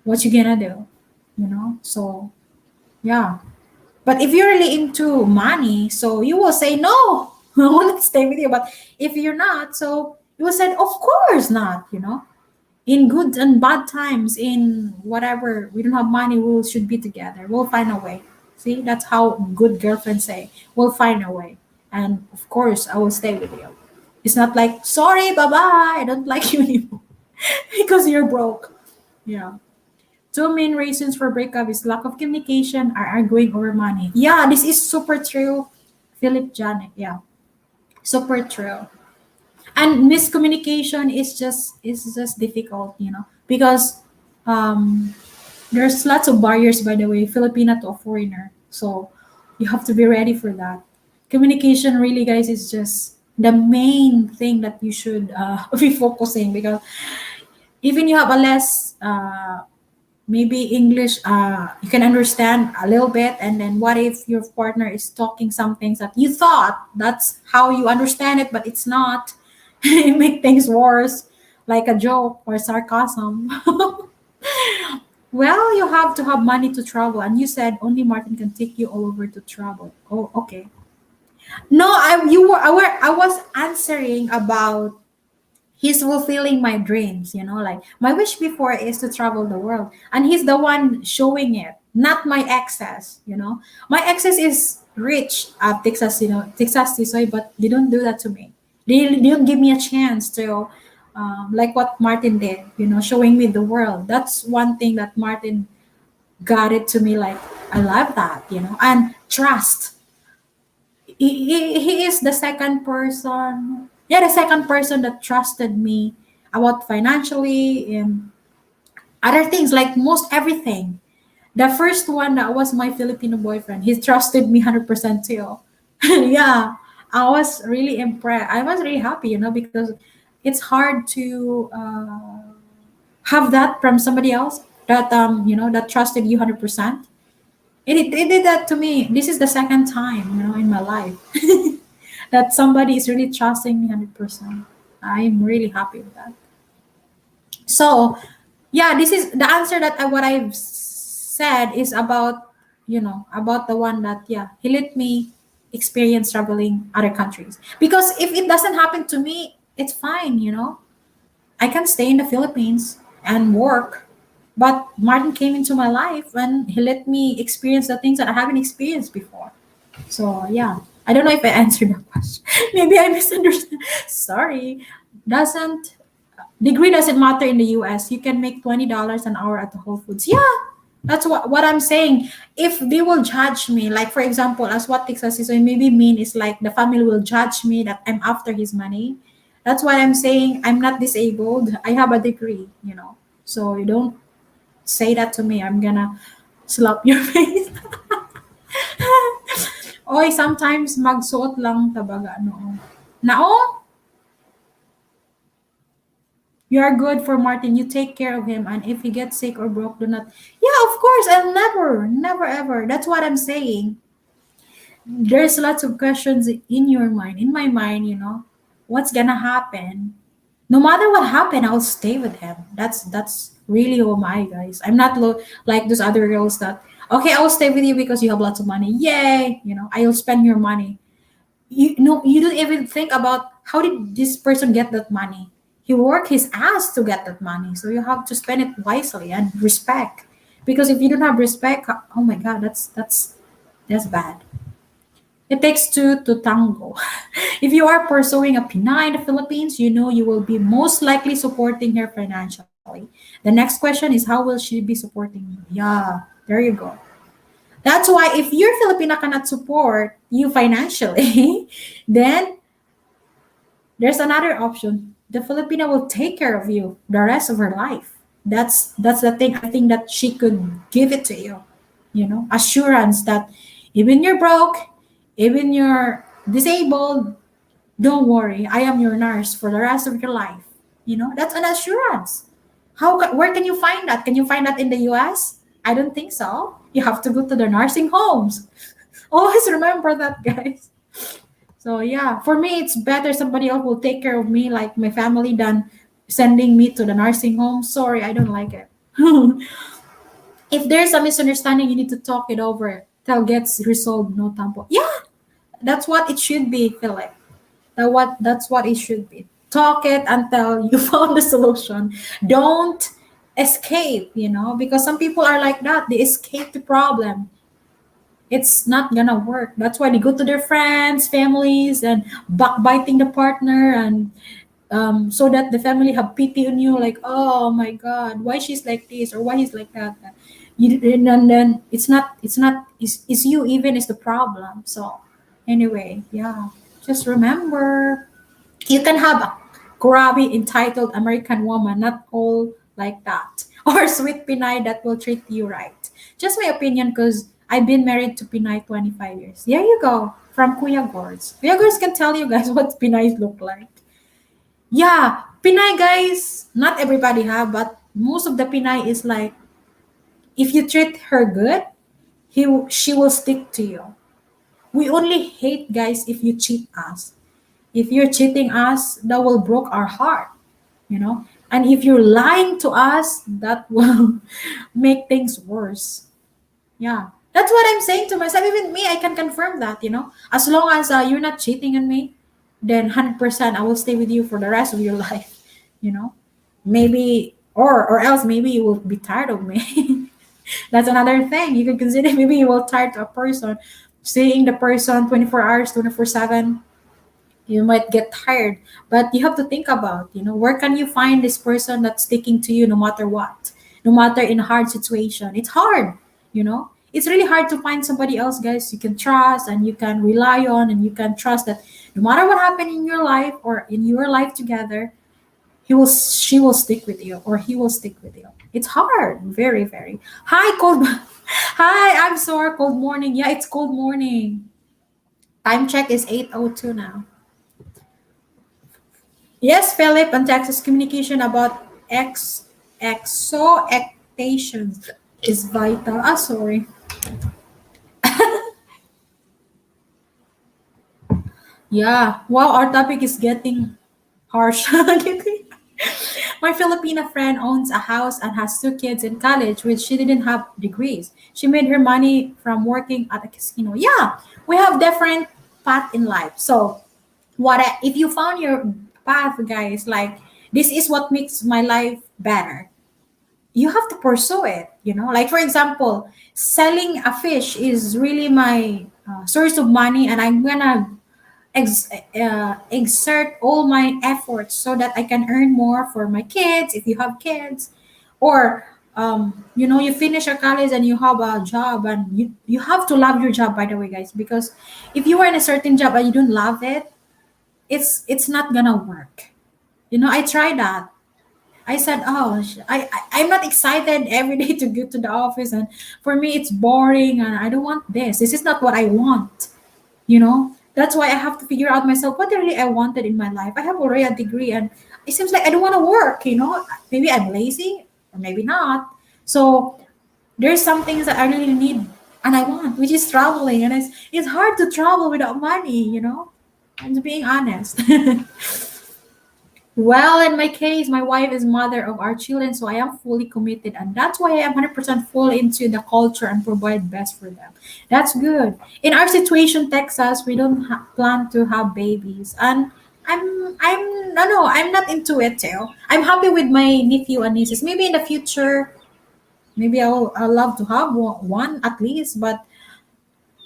What you gonna do? So yeah. But if you're really into money, so you will say no. I want to stay with you. But if you're not, so you will say, of course not. In good and bad times, in whatever we don't have money, we should be together. We'll find a way. See, that's how good girlfriends say. We'll find a way. And of course, I will stay with you. It's not like, sorry, bye bye, I don't like you anymore because you're broke. Yeah. Two main reasons for breakup is lack of communication or arguing over money. Yeah, this is super true. Philip Janet. Yeah, super true. And miscommunication is just difficult, because um there's lots of barriers, by the way, Filipina to a foreigner. So you have to be ready for that. Communication really, guys, is just the main thing that you should be focusing, because even you have a less maybe English, you can understand a little bit, and then what if your partner is talking some things that you thought that's how you understand it, but it's not. It make things worse, like a joke or sarcasm. Well, you have to have money to travel, and you said only Martin can take you all over to travel. Oh, okay. No, I was answering about he's fulfilling my dreams, like my wish before is to travel the world, and he's the one showing it, not my exes. My exes is rich at Texas, Texas Tisoy, but they don't do that to me. They don't give me a chance to like what Martin did, showing me the world. That's one thing that Martin got it to me, like I love that, and trust. He is the second person, yeah, the second person that trusted me about financially and other things, like most everything. The first one, that was my Filipino boyfriend, he trusted me 100% too. Yeah, I was really impressed, I was really happy, because it's hard to have that from somebody else that that trusted you 100%. It did that to me. This is the second time, in my life that somebody is really trusting me 100%. I'm really happy with that. So, yeah, this is the answer that what I've said is about, about the one that, yeah, he let me experience traveling other countries. Because if it doesn't happen to me, it's fine. I can stay in the Philippines and work. But Martin came into my life and he let me experience the things that I haven't experienced before. So yeah, I don't know if I answered the question. Maybe I misunderstood. Sorry. Doesn't Degree doesn't matter in the US. You can make $20 an hour at the Whole Foods. Yeah, that's what I'm saying. If they will judge me, like for example, as what Texas is, so maybe mean is like the family will judge me that I'm after his money. That's why I'm saying I'm not disabled. I have a degree. So you don't say that to me. I'm gonna slap your face. Oy, sometimes magsuot lang tabaga no. Nao, you are good for Martin. You take care of him, and if he gets sick or broke, do not. Yeah, of course. I'll never, never, ever. That's what I'm saying. There's lots of questions in your mind, in my mind. What's gonna happen? No matter what happened, I'll stay with him. That's really oh my guys. I'm not like those other girls that okay, I'll stay with you because you have lots of money. Yay! I'll spend your money. You don't even think about how did this person get that money. He worked his ass to get that money, so you have to spend it wisely and respect. Because if you don't have respect, oh my god, that's bad. It takes two to tango. If you are pursuing a Pinay in the Philippines, you will be most likely supporting her financially. The next question is how will she be supporting you? Yeah, there you go. That's why if your Filipina cannot support you financially, then there's another option. The Filipina will take care of you the rest of her life. That's the thing I think that she could give it to you. Assurance that even you're broke, even you're disabled, don't worry. I am your nurse for the rest of your life. That's an assurance. Where can you find that? Can you find that in the US? I don't think so. You have to go to the nursing homes. Always remember that, guys. So yeah, for me, it's better somebody else will take care of me, like my family, than sending me to the nursing home. Sorry, I don't like it. If there's a misunderstanding, you need to talk it over till gets resolved. No tampo. Yeah, that's what it should be, Philip. That's what it should be. talk it until you found the solution. Don't escape, because some people are like that. They escape the problem. It's not gonna work. That's why they go to their friends, families, and backbiting the partner, and so that the family have pity on you, like, oh my god, why she's like this or why he's like that. And then it's you even is the problem. So anyway, yeah, just remember, you can have a grabby entitled American woman, not all like that, or sweet Pinay that will treat you right. Just my opinion, because I've been married to Pinay 25 years. There you go, from Kuya Gors. Kuya Gors can tell you guys what Pinays look like. Yeah, Pinay guys, not everybody have, but most of the Pinay is like, if you treat her good, she will stick to you. We only hate guys if you cheat us. If you're cheating us, that will break our heart, you know. And if you're lying to us, that will make things worse. Yeah, that's what I'm saying to myself. Even me, I can confirm that. As long as you're not cheating on me, then 100% I will stay with you for the rest of your life. You know, maybe or else maybe you will be tired of me. That's another thing you can consider. Maybe you will tired to a person, seeing the person 24 hours, 24/7. You might get tired, but you have to think about, where can you find this person that's sticking to you no matter what, no matter in a hard situation. It's hard, it's really hard to find somebody else, guys, you can trust and you can rely on, and you can trust that no matter what happened in your life or in your life together, she will stick with you or he will stick with you. It's hard, very, very. Hi, cold. Hi, I'm sorry, cold morning. Yeah, it's cold morning. Time check is 8:02 now. Yes, Philip, and Texas communication about exoectations is vital. Ah, sorry. Yeah. Wow, our topic is getting harsh. My Filipina friend owns a house and has two kids in college, which she didn't have degrees. She made her money from working at a casino. Yeah, we have different path in life. So if you found your path, guys, like this is what makes my life better, you have to pursue it, like for example, selling a fish is really my source of money, and I'm gonna exert all my efforts so that I can earn more for my kids if you have kids, or you finish your college and you have a job, and you have to love your job, by the way, guys, because if you are in a certain job and you don't love it, it's not gonna work. I tried that. I said, "Oh, I'm not excited every day to go to the office, and for me it's boring, and I don't want this. This is not what I want." That's why I have to figure out myself what really I wanted in my life. I have already a degree, and it seems like I don't want to work. Maybe I'm lazy, or maybe not. So there's some things that I really need and I want, which is traveling, and it's hard to travel without money. I'm just being honest. Well, in my case, my wife is mother of our children, so I am fully committed, and that's why I am 100% full into the culture and provide best for them. That's good. In our situation, Texas, we don't plan to have babies, and I'm not into it too. I'm happy with my nephew and nieces. Maybe in the future, maybe I'll love to have one at least, but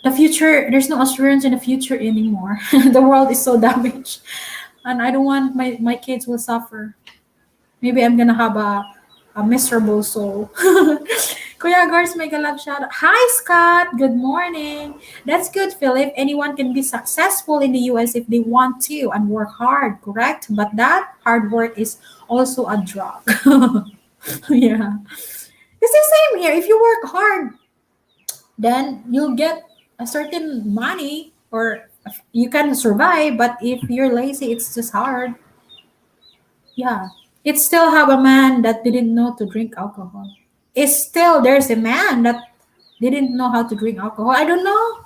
the future, there's no assurance in the future anymore. The world is so damaged, and I don't want my kids will suffer. Maybe I'm gonna have a miserable soul. Kuya Gars, make a love shout out. Hi Scott, good morning. That's good, Philip. Anyone can be successful in the US if they want to and work hard, correct? But that hard work is also a drug. Yeah. It's the same here. If you work hard, then you'll get a certain money, or you can survive. But if you're lazy, it's just hard. Yeah. It still have a man that didn't know to drink alcohol. It's still there's a man that didn't know how to drink alcohol. I don't know.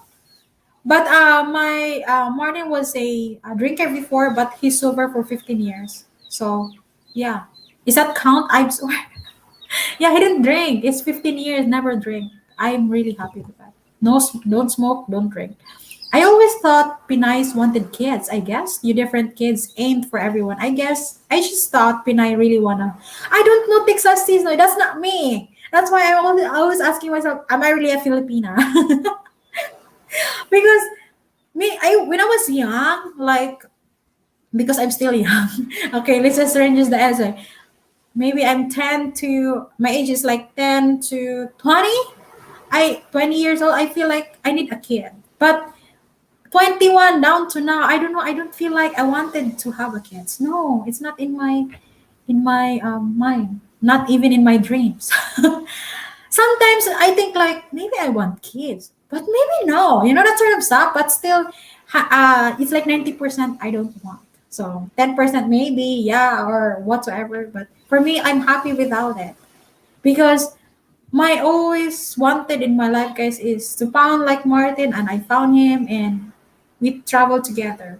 But my Martin was a drinker before, but he's sober for 15 years. So yeah. Is that count? I'm sorry. Yeah, he didn't drink. It's 15 years, never drink. I'm really happy with that. No, don't smoke, don't drink. I always thought Pinays wanted kids. I guess you different kids aimed for everyone. I guess I just thought Pinay really wanna. I don't know Texas season. That's not me. That's why I'm always asking myself, am I really a Filipina? Because me, I when I was young, like because I'm still young. Okay, let's just arrange the answer. Maybe I'm 10 to my age is like 10 to 20. 20 years old. I feel like I need a kid, but 21 down to now, I don't know, I don't feel like I wanted to have a kids. No, it's not in my mind, not even in my dreams. Sometimes I think like maybe I want kids, but maybe no, that sort of stuff. But still, it's like 90% I don't want. So 10% maybe, yeah, or whatsoever. But for me, I'm happy without it because my always wanted in my life, guys, is to found like Martin, and I found him, and we travel together.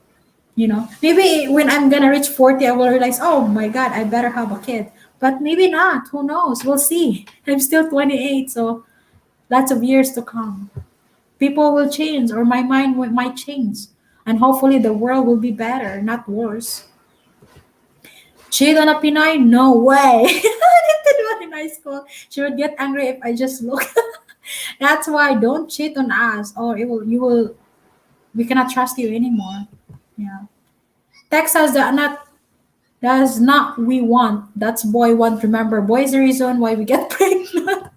Maybe when I'm gonna reach 40, I will realize, oh my God, I better have a kid. But maybe not. Who knows? We'll see. I'm still 28, so lots of years to come. People will change, or my mind might change, and hopefully the world will be better, not worse. Cheat on a Pinay? No way. I didn't do it in high school. She would get angry if I just look. That's why don't cheat on us, or we cannot trust you anymore. Yeah. Texas does not we want. That's boy want. Remember, boy is the reason why we get pregnant.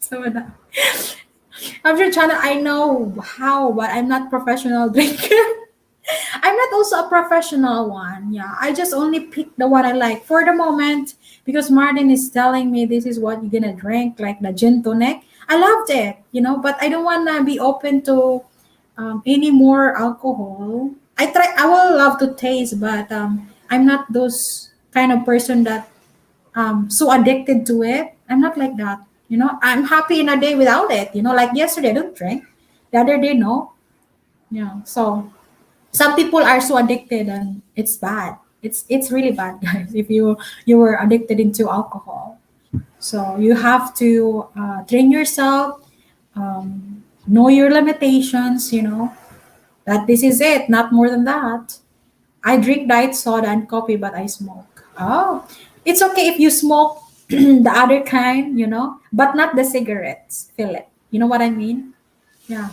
So that after China, I know how, but I'm not professional drinker. I'm not also a professional one. Yeah, I just only pick the one I like for the moment because Martin is telling me this is what you're gonna drink, like the gin tonic. I loved it, but I don't wanna be open to any more alcohol. I will love to taste, but I'm not those kind of person that so addicted to it. I'm not like that. I'm happy in a day without it. Like yesterday, I don't drink. The other day, no. Yeah. So some people are so addicted, and it's bad. It's really bad, guys. If you were addicted into alcohol, so you have to train yourself, know your limitations. That this is it, not more than that. I drink diet soda and coffee, but I smoke. Oh, it's okay if you smoke the other kind, but not the cigarettes, Philip. You know what I mean? Yeah.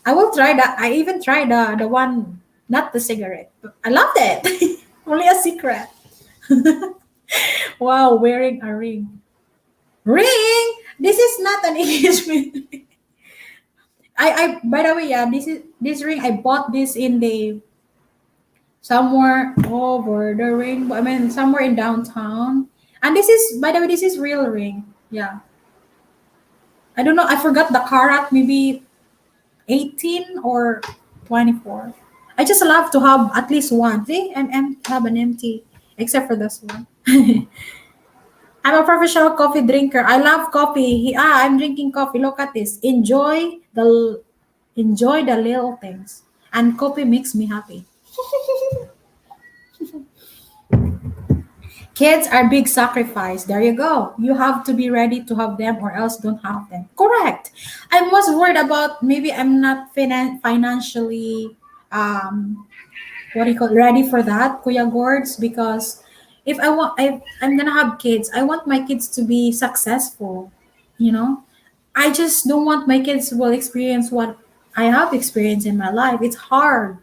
I will try that. I even tried the one, not the cigarette. I loved it. Only a secret. Wow, wearing a ring. Ring? This is not an engagement. I by the way, yeah, this ring I bought this in the somewhere over the ring. I mean somewhere in downtown. And this is by the way, this is real ring. Yeah. I don't know. I forgot the karat, maybe 18 or 24. I just love to have at least one. See, I'm have an empty, except for this one. I'm a professional coffee drinker. I love coffee. I'm drinking coffee. Look at this. Enjoy the little things, and coffee makes me happy. Kids are big sacrifice. There you go. You have to be ready to have them, or else don't have them. Correct. I was worried about maybe I'm not financially what do you call ready for that, Kuya Gords, because if I'm gonna have kids, I want my kids to be successful. You know, I just don't want my kids will experience what I have experienced in my life. It's hard.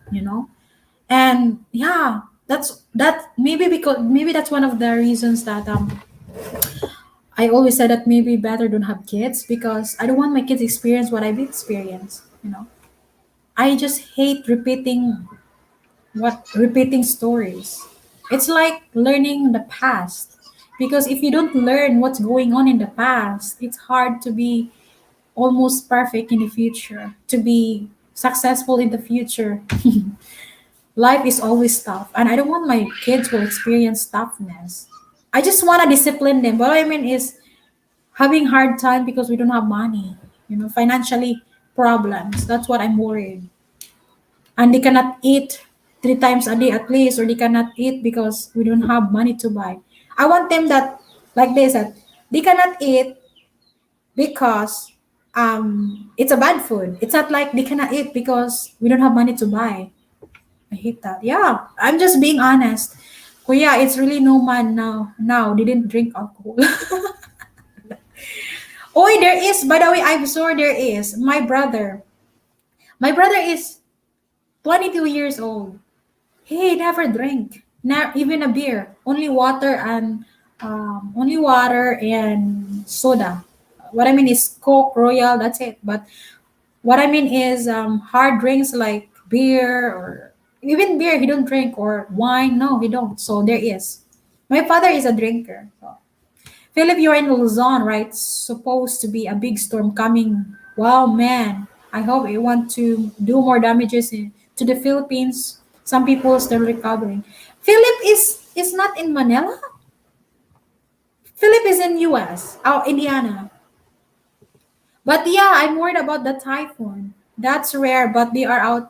And yeah, that maybe that's one of the reasons that I always said that maybe better don't have kids because I don't want my kids experience what I've experienced. I just hate repeating stories. It's like learning the past. Because if you don't learn what's going on in the past, it's hard to be almost perfect in the future, to be successful in the future. Life is always tough, and I don't want my kids will experience toughness. I just want to discipline them. What I mean is having hard time because we don't have money, financially problems. That's what I'm worried. And they cannot eat 3 times a day at least, or they cannot eat because we don't have money to buy. I want them that like they said, they cannot eat because it's a bad food. It's not like they cannot eat because we don't have money to buy. I hate that. Yeah, I'm just being honest. Kuya, it's really no man now didn't drink alcohol. Oh, there is. By the way, I'm sure there is. My brother is 22 years old. He never drank, not even a beer. Only water and soda. What I mean is Coke, Royal. That's it. But what I mean is hard drinks like beer or even beer. He don't drink or wine. No, he don't. So there is. My father is a drinker. So Philip, you're in Luzon, right? Supposed to be a big storm coming. Wow, man. I hope it want to do more damages to the Philippines. Some people are still recovering. Philip is not in Manila. Philip is in US, oh, Indiana. But yeah, I'm worried about the typhoon. That's rare, but they are out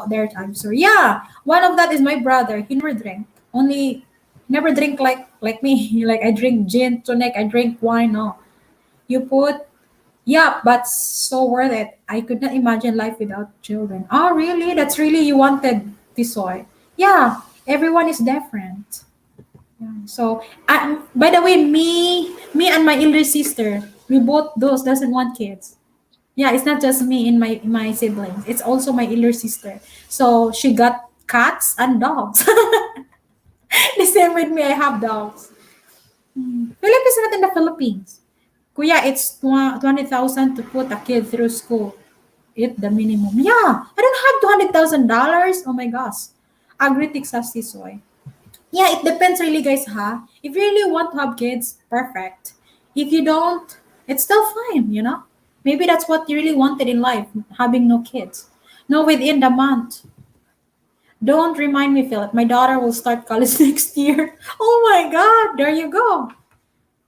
there. I'm sorry. Yeah, one of that is my brother. He never drink. Only never drink like me. Like I drink gin tonic. I drink wine. No, you put yeah, but so worth it. I could not imagine life without children. Oh, really? That's really you wanted Tisoy? Yeah, everyone is different. Yeah. So, by the way, me and my elder sister, we both those doesn't want kids. Yeah, it's not just me and my siblings. It's also my elder sister. So she got cats and dogs. The same with me. I have dogs. Philip is not in the Philippines. Kuya, it's 20,000 to put a kid through school. It the minimum. Yeah, I don't have $200,000. Oh my gosh. Agree Texas this way. Yeah, it depends really, guys, huh? If you really want to have kids, perfect. If you don't, it's still fine. Maybe that's what you really wanted in life, having no kids. No, within the month. Don't remind me, Philip. My daughter will start college next year. Oh my God, there you go.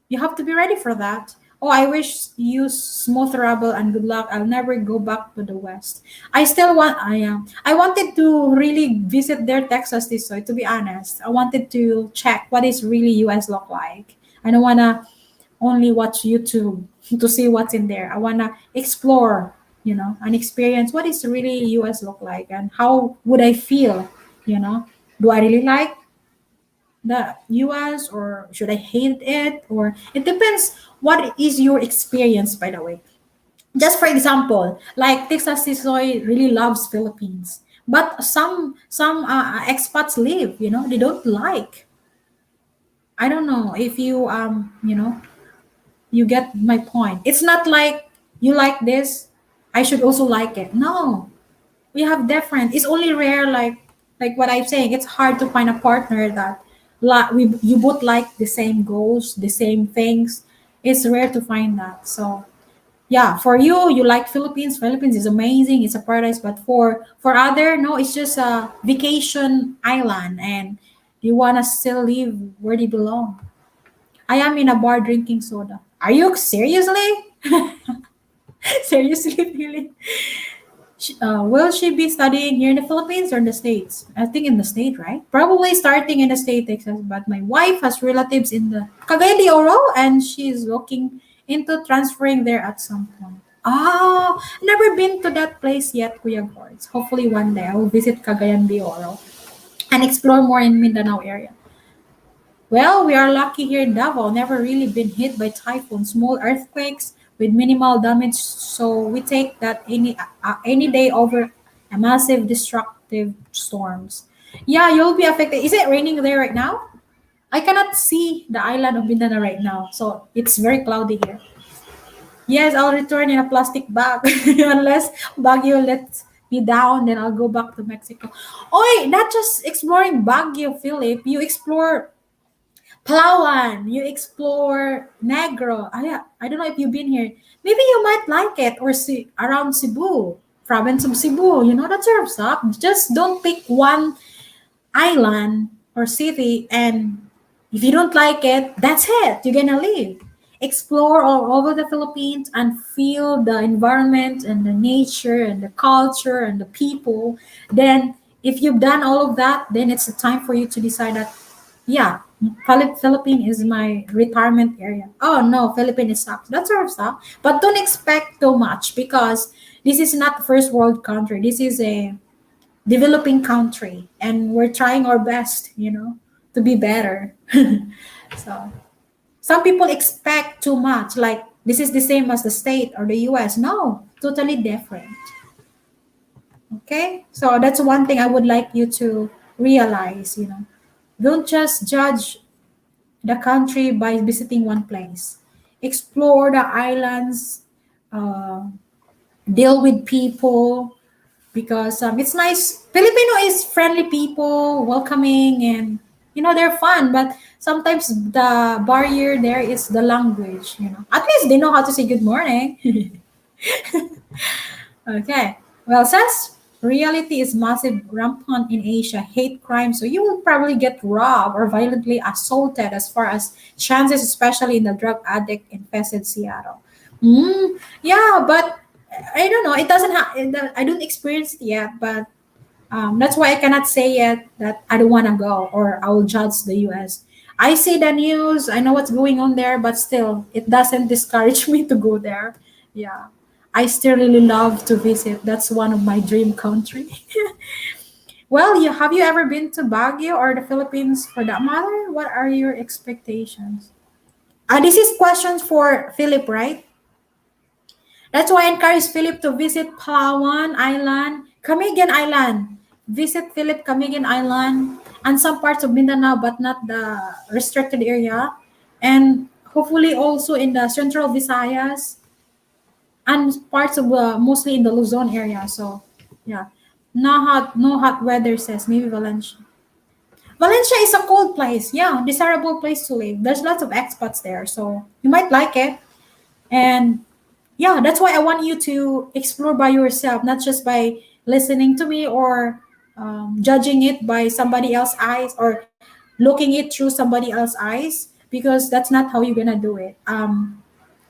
You have to be ready for that. Oh, I wish you smooth travel and good luck. I'll never go back to the West. I still want. I am. I wanted to really visit their Texas this way. To be honest, I wanted to check what is really U.S. look like. I don't wanna only watch YouTube to see what's in there. I wanna explore, and experience what is really U.S. look like and how would I feel. Do I really like the US or should I hate it? Or it depends what is your experience, by the way. Just for example, like Texas Sisoy really loves Philippines. But some expats leave, they don't like. I don't know if you get my point. It's not like you like this, I should also like it. No, we have different. It's only rare, like what I'm saying. It's hard to find a partner that you both like the same goals, the same things. It's rare to find that. So yeah, for you, you like Philippines. Philippines is amazing. It's a paradise. But for other, no, it's just a vacation island, and you wanna still live where they belong. I am in a bar drinking soda. Are you seriously? Seriously, feeling? Will she be studying here in the Philippines or in the States? I think in the state, right? Probably starting in the state, Texas. But my wife has relatives in the Cagayan de Oro, and she's looking into transferring there at some point. Ah, never been to that place yet, Kuya Gords. Hopefully one day I will visit Cagayan de Oro and explore more in Mindanao area. Well, we are lucky here in Davao. Never really been hit by typhoons, small earthquakes with minimal damage. So we take that any day over a massive destructive storms. Yeah, you'll be affected. Is it raining there right now? I cannot see the island of Mindanao right now, so it's very cloudy here. Yes, I'll return in a plastic bag unless Baguio lets me down. Then I'll go back to Mexico. Oi, not just exploring Baguio, Philip. You explore Palawan, you explore Negro. I don't know if you've been here. Maybe you might like it or see around Cebu, province of Cebu. That sort of stuff. Just don't pick one island or city, and if you don't like it, that's it. You're gonna leave. Explore all over the Philippines and feel the environment and the nature and the culture and the people. Then, if you've done all of that, then it's the time for you to decide that, yeah, Philippine is my retirement area. Oh no, Philippine is sucks. That sort of stuff. But don't expect too much because this is not first world country. This is a developing country, and we're trying our best, to be better. So some people expect too much, like this is the same as the state or the US. No, totally different. Okay, so that's one thing I would like you to realize. Don't just judge the country by visiting one place. Explore the islands, uh, deal with people because it's nice. Filipino is friendly people, welcoming, and they're fun. But sometimes the barrier there is the language. At least they know how to say good morning. Okay. Well, since reality is massive rampant in Asia, hate crime, so you will probably get robbed or violently assaulted as far as chances, especially in the drug addict infested Seattle. Yeah, but I don't know. It doesn't have. I don't experience it yet, but that's why I cannot say yet that I don't want to go or I will judge the U.S. I see the news. I know what's going on there, but still, it doesn't discourage me to go there. Yeah, I still really love to visit. That's one of my dream country. Well, have you ever been to Baguio or the Philippines for that matter? What are your expectations? This is questions for Philip, right? That's why I encourage Philip to visit Palawan Island, Camiguin Island. Visit Philip Camiguin Island and some parts of Mindanao, but not the restricted area. And hopefully also in the central Visayas and parts of mostly in the Luzon area. So yeah, no hot weather says maybe Valencia. Valencia is a cold place. Yeah, desirable place to live. There's lots of expats there, so you might like it. And yeah, that's why I want you to explore by yourself, not just by listening to me or judging it by somebody else's eyes or looking it through somebody else's eyes, because that's not how you're gonna do it. I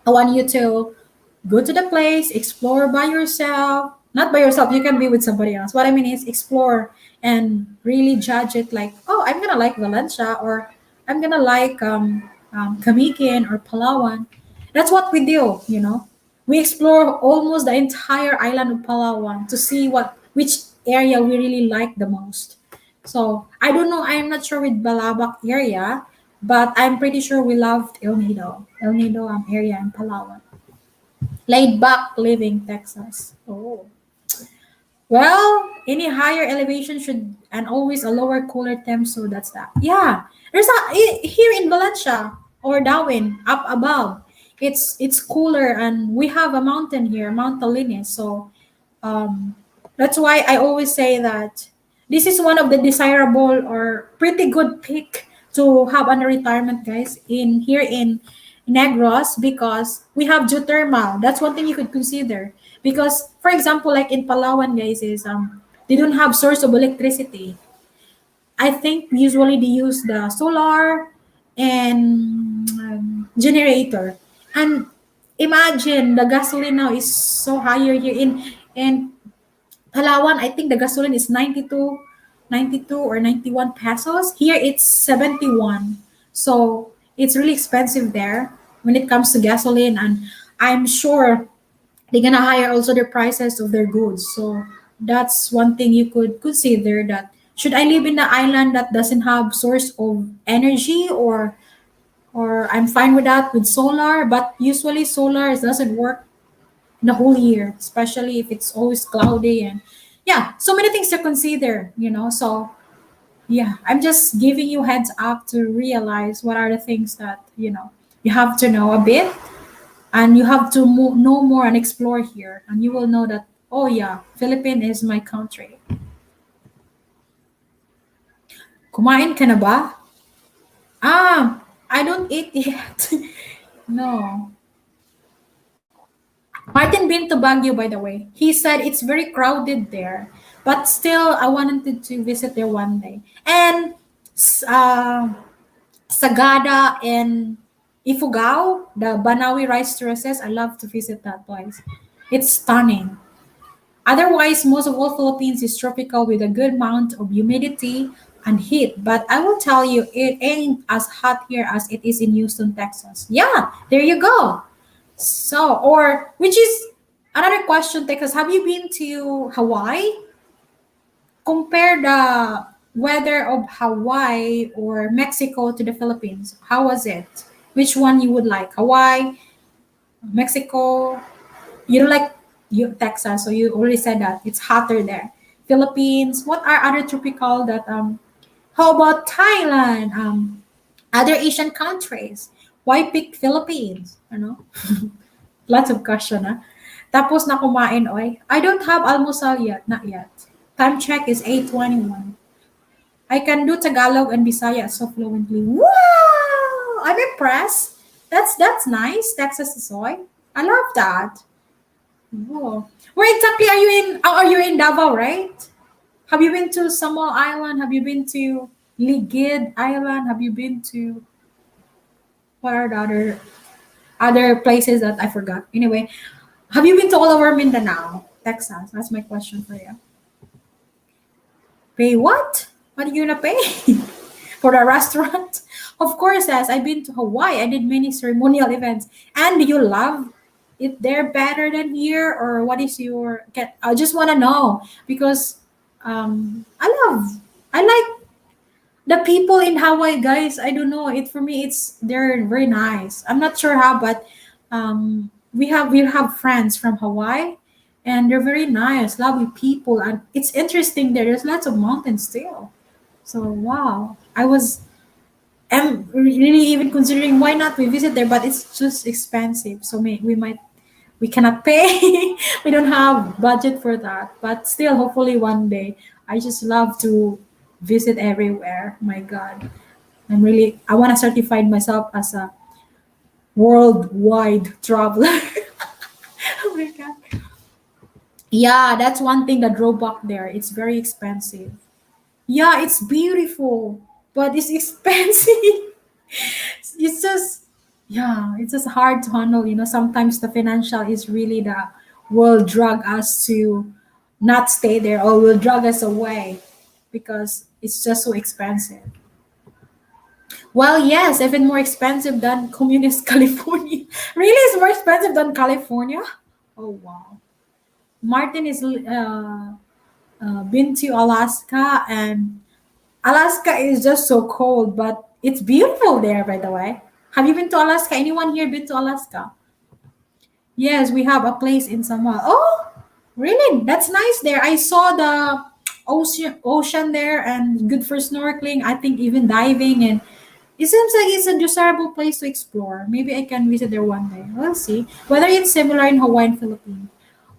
want you to go to the place, explore by yourself. Not by yourself, you can be with somebody else. What I mean is explore and really judge it like, oh, I'm gonna like Valencia or I'm gonna like Camiquin or Palawan. That's what we do. We explore almost the entire island of Palawan to see which area we really like the most. So I don't know, I'm not sure with Balabac area, but I'm pretty sure we loved El Nido. El Nido area in Palawan. Laid back living Texas. Oh. Well, any higher elevation should and always a lower cooler temp, so that's that. Yeah. Here in Valencia or Darwin up above. It's cooler and we have a mountain here, Mount Talinis. So um that's why I always say that this is one of the desirable or pretty good pick to have on a retirement, guys, in here in Negros, because we have geothermal. That's one thing you could consider. Because, for example, like in Palawan, guys, is they don't have source of electricity. I think usually they use the solar and generator. And imagine the gasoline now is so higher here in Palawan. I think the gasoline is 92 or 91 pesos. Here it's 71. So it's really expensive there when it comes to gasoline. And I'm sure they're gonna hire also the prices of their goods. So that's one thing you could consider, that should I live in the island that doesn't have source of energy, or I'm fine with that with solar, but usually solar doesn't work the whole year, especially if it's always cloudy. And yeah, so many things to consider. So yeah, I'm just giving you heads up to realize what are the things that you have to know a bit, and you have to know more and explore here, and you will know that, oh yeah, Philippines is my country. Kumain ka na ba? I don't eat yet. No. Martin been to Baguio, by the way. He said it's very crowded there, but still, I wanted to visit there one day. And uh, Sagada and Ifugao, the Banawi rice terraces, I love to visit that place. It's stunning. Otherwise, most of all Philippines is tropical with a good amount of humidity and heat. But I will tell you, it ain't as hot here as it is in Houston, Texas. Yeah, there you go. So, or which is another question, Texas. Have you been to Hawaii? Compare the weather of Hawaii or Mexico to the Philippines. How was it? Which one you would like? Hawaii, Mexico? You don't like Texas, so you already said that it's hotter there. Philippines. What are other tropical that How about Thailand? Other Asian countries. Why pick Philippines? Lots of question, ah. Tapos na kumain, oy. I don't have almusal yet, not yet. Time check is 8:21. I can do Tagalog and Bisaya so fluently. Wow! I'm impressed. That's nice. Texas soy. I love that. Oh. Where exactly are you in? Oh, are you in Davao, right? Have you been to Samal Island? Have you been to Ligid Island? Have you been to what are the other places that I forgot? Anyway, have you been to all over Mindanao, Texas? That's my question for you. Pay what? What are you gonna pay for the restaurant? Of course, as I've been to Hawaii, I did many ceremonial events. And do you love it there better than here, or what is your? I just want to know because I like the people in Hawaii, guys. I don't know. It for me, they're very nice. I'm not sure how, but we have friends from Hawaii, and they're very nice, lovely people, and it's interesting there. There's lots of mountains still. So wow, am really even considering why not we visit there, but it's just expensive. So we cannot pay. We don't have budget for that, but still, hopefully one day. I just love to visit everywhere. My God, I want to certify myself as a worldwide traveler. Oh my God. Yeah, that's one thing that drove back there. It's very expensive. Yeah, it's beautiful, but it's expensive. It's just, yeah, it's just hard to handle. Sometimes the financial is really the will drag us to not stay there or will drag us away because it's just so expensive. Well, yes, even more expensive than Communist California. Really, it's more expensive than California? Oh, wow. Martin is been to Alaska, and Alaska is just so cold, but it's beautiful there, by the way. Have you been to Alaska? Anyone here been to Alaska? Yes, we have a place in Samoa. Oh, really? That's nice there. I saw the ocean there and good for snorkeling. I think even diving, and it seems like it's a desirable place to explore. Maybe I can visit there one day. We'll see whether it's similar in Hawaii and Philippines.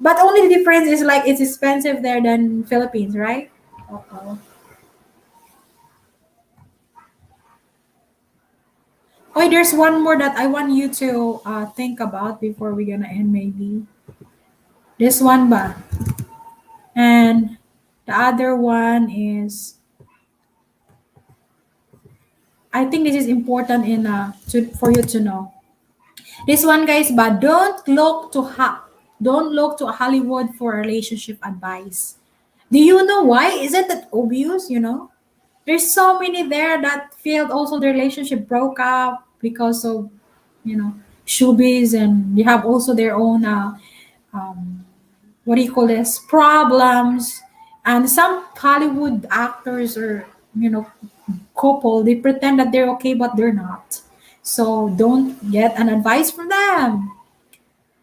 But only the difference is like it's expensive there than Philippines, right? Uh-oh. Oh, there's one more that I want you to think about before we're gonna end. Maybe this one, ba, and the other one is I think this is important for you to know. This one, guys, but don't look to Hollywood for relationship advice. Do you know why? Isn't that obvious? There's so many there that failed. Also, the relationship broke up because of showbiz, and they have also their own um, what do you call this problems. And some Hollywood actors or couple, they pretend that they're okay, but they're not. So don't get an advice from them.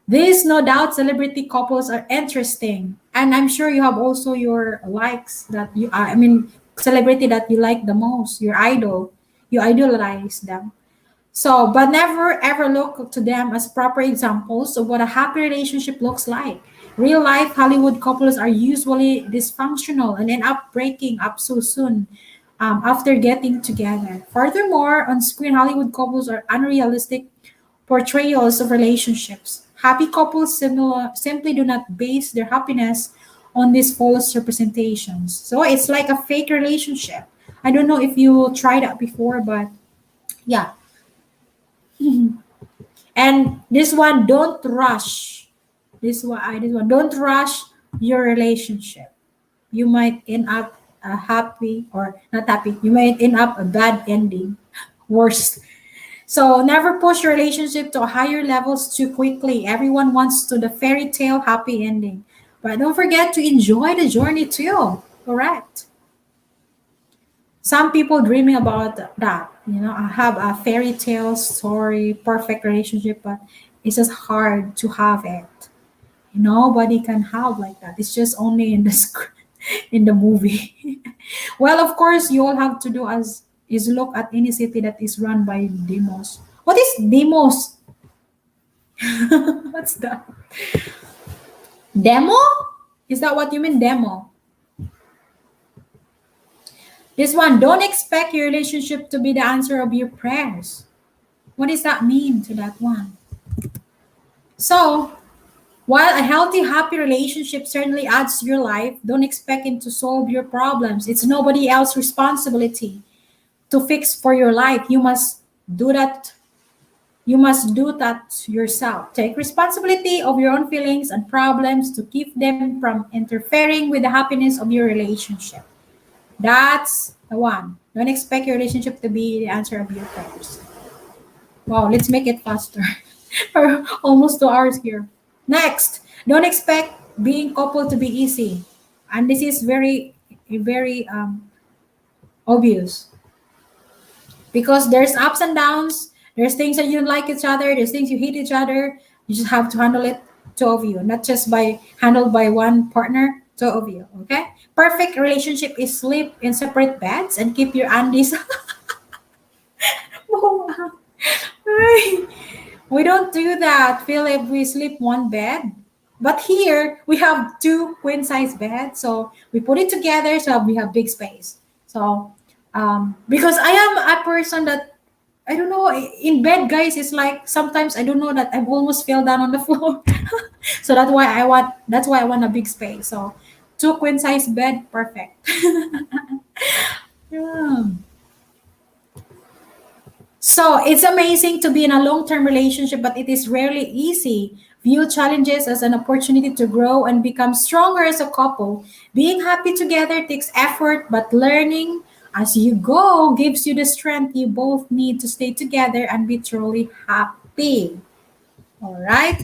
These, no doubt, celebrity couples are interesting, and I'm sure you have also your likes that I mean, celebrity that you like the most, your idol, you idolize them. So, but never ever look to them as proper examples of what a happy relationship looks like. Real life Hollywood couples are usually dysfunctional and end up breaking up so soon after getting together. Furthermore, on screen, Hollywood couples are unrealistic portrayals of relationships. Happy couples simply do not base their happiness on these false representations. So it's like a fake relationship. I don't know if you tried that before, but yeah. And this one, don't rush. This one, don't rush your relationship. You might end up a happy or not happy. You might end up a bad ending. Worse. So never push your relationship to higher levels too quickly. Everyone wants to the fairy tale happy ending. But don't forget to enjoy the journey too. Correct. Some people dreaming about that. I have a fairy tale story, perfect relationship, but it's just hard to have it. Nobody can have like that. It's just only in the in the movie. Well, of course, you all have to do as is look at any city that is run by demos. What is demos? What's that? Demo? Is that what you mean, demo? This one, don't expect your relationship to be the answer of your prayers. What does that mean to that one? So, while a healthy, happy relationship certainly adds to your life, don't expect it to solve your problems. It's nobody else's responsibility to fix for your life. Do that. You must do that yourself. Take responsibility of your own feelings and problems to keep them from interfering with the happiness of your relationship. That's the one. Don't expect your relationship to be the answer of your prayers. Wow, let's make it faster. We're almost 2 hours here. Next, don't expect being coupled to be easy. And this is very obvious because there's ups and downs. There's things that you don't like each other. There's things you hate each other. You just have to handle it, two of you, not just by handled by one partner, two of you. Okay. Perfect relationship is sleep in separate beds and keep your undies. We don't do that, Philip. We sleep one bed. But here we have two queen size beds, so we put it together so we have big space. So because I am a person that I don't know in bed, guys, it's like sometimes I don't know that I almost fell down on the floor. So that's why I want a big space. So two queen size bed, perfect. Yeah. So it's amazing to be in a long term relationship, but it is rarely easy. View challenges as an opportunity to grow and become stronger as a couple. Being happy together takes effort, but learning as you go gives you the strength you both need to stay together and be truly happy. All right?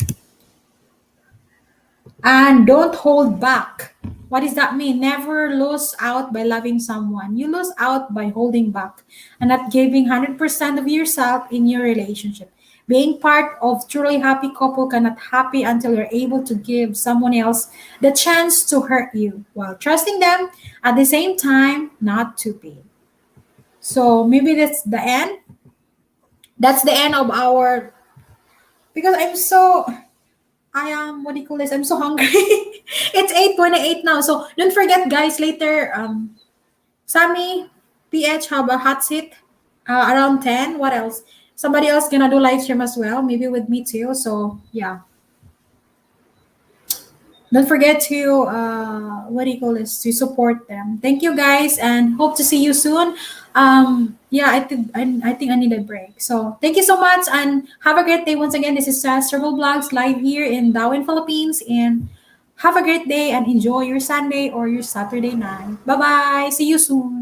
And don't hold back. What does that mean? Never lose out by loving someone. You lose out by holding back and not giving 100% of yourself in your relationship. Being part of truly happy couple cannot happy until you're able to give someone else the chance to hurt you while trusting them at the same time not to be. So maybe that's the end. That's the end of our because I am what do you call this? I'm so hungry. It's 8:28 now. So don't forget guys later Sammy PH have a hot seat around 10. What else? Somebody else gonna do live stream as well, maybe with me too. So yeah. Don't forget to what do you call this? To support them. Thank you guys and hope to see you soon. Yeah, I think I need a break. So thank you so much and have a great day once again. This is Travel Vlogs live here in Darwin, Philippines, and have a great day and enjoy your Sunday or your Saturday night. Bye bye. See you soon.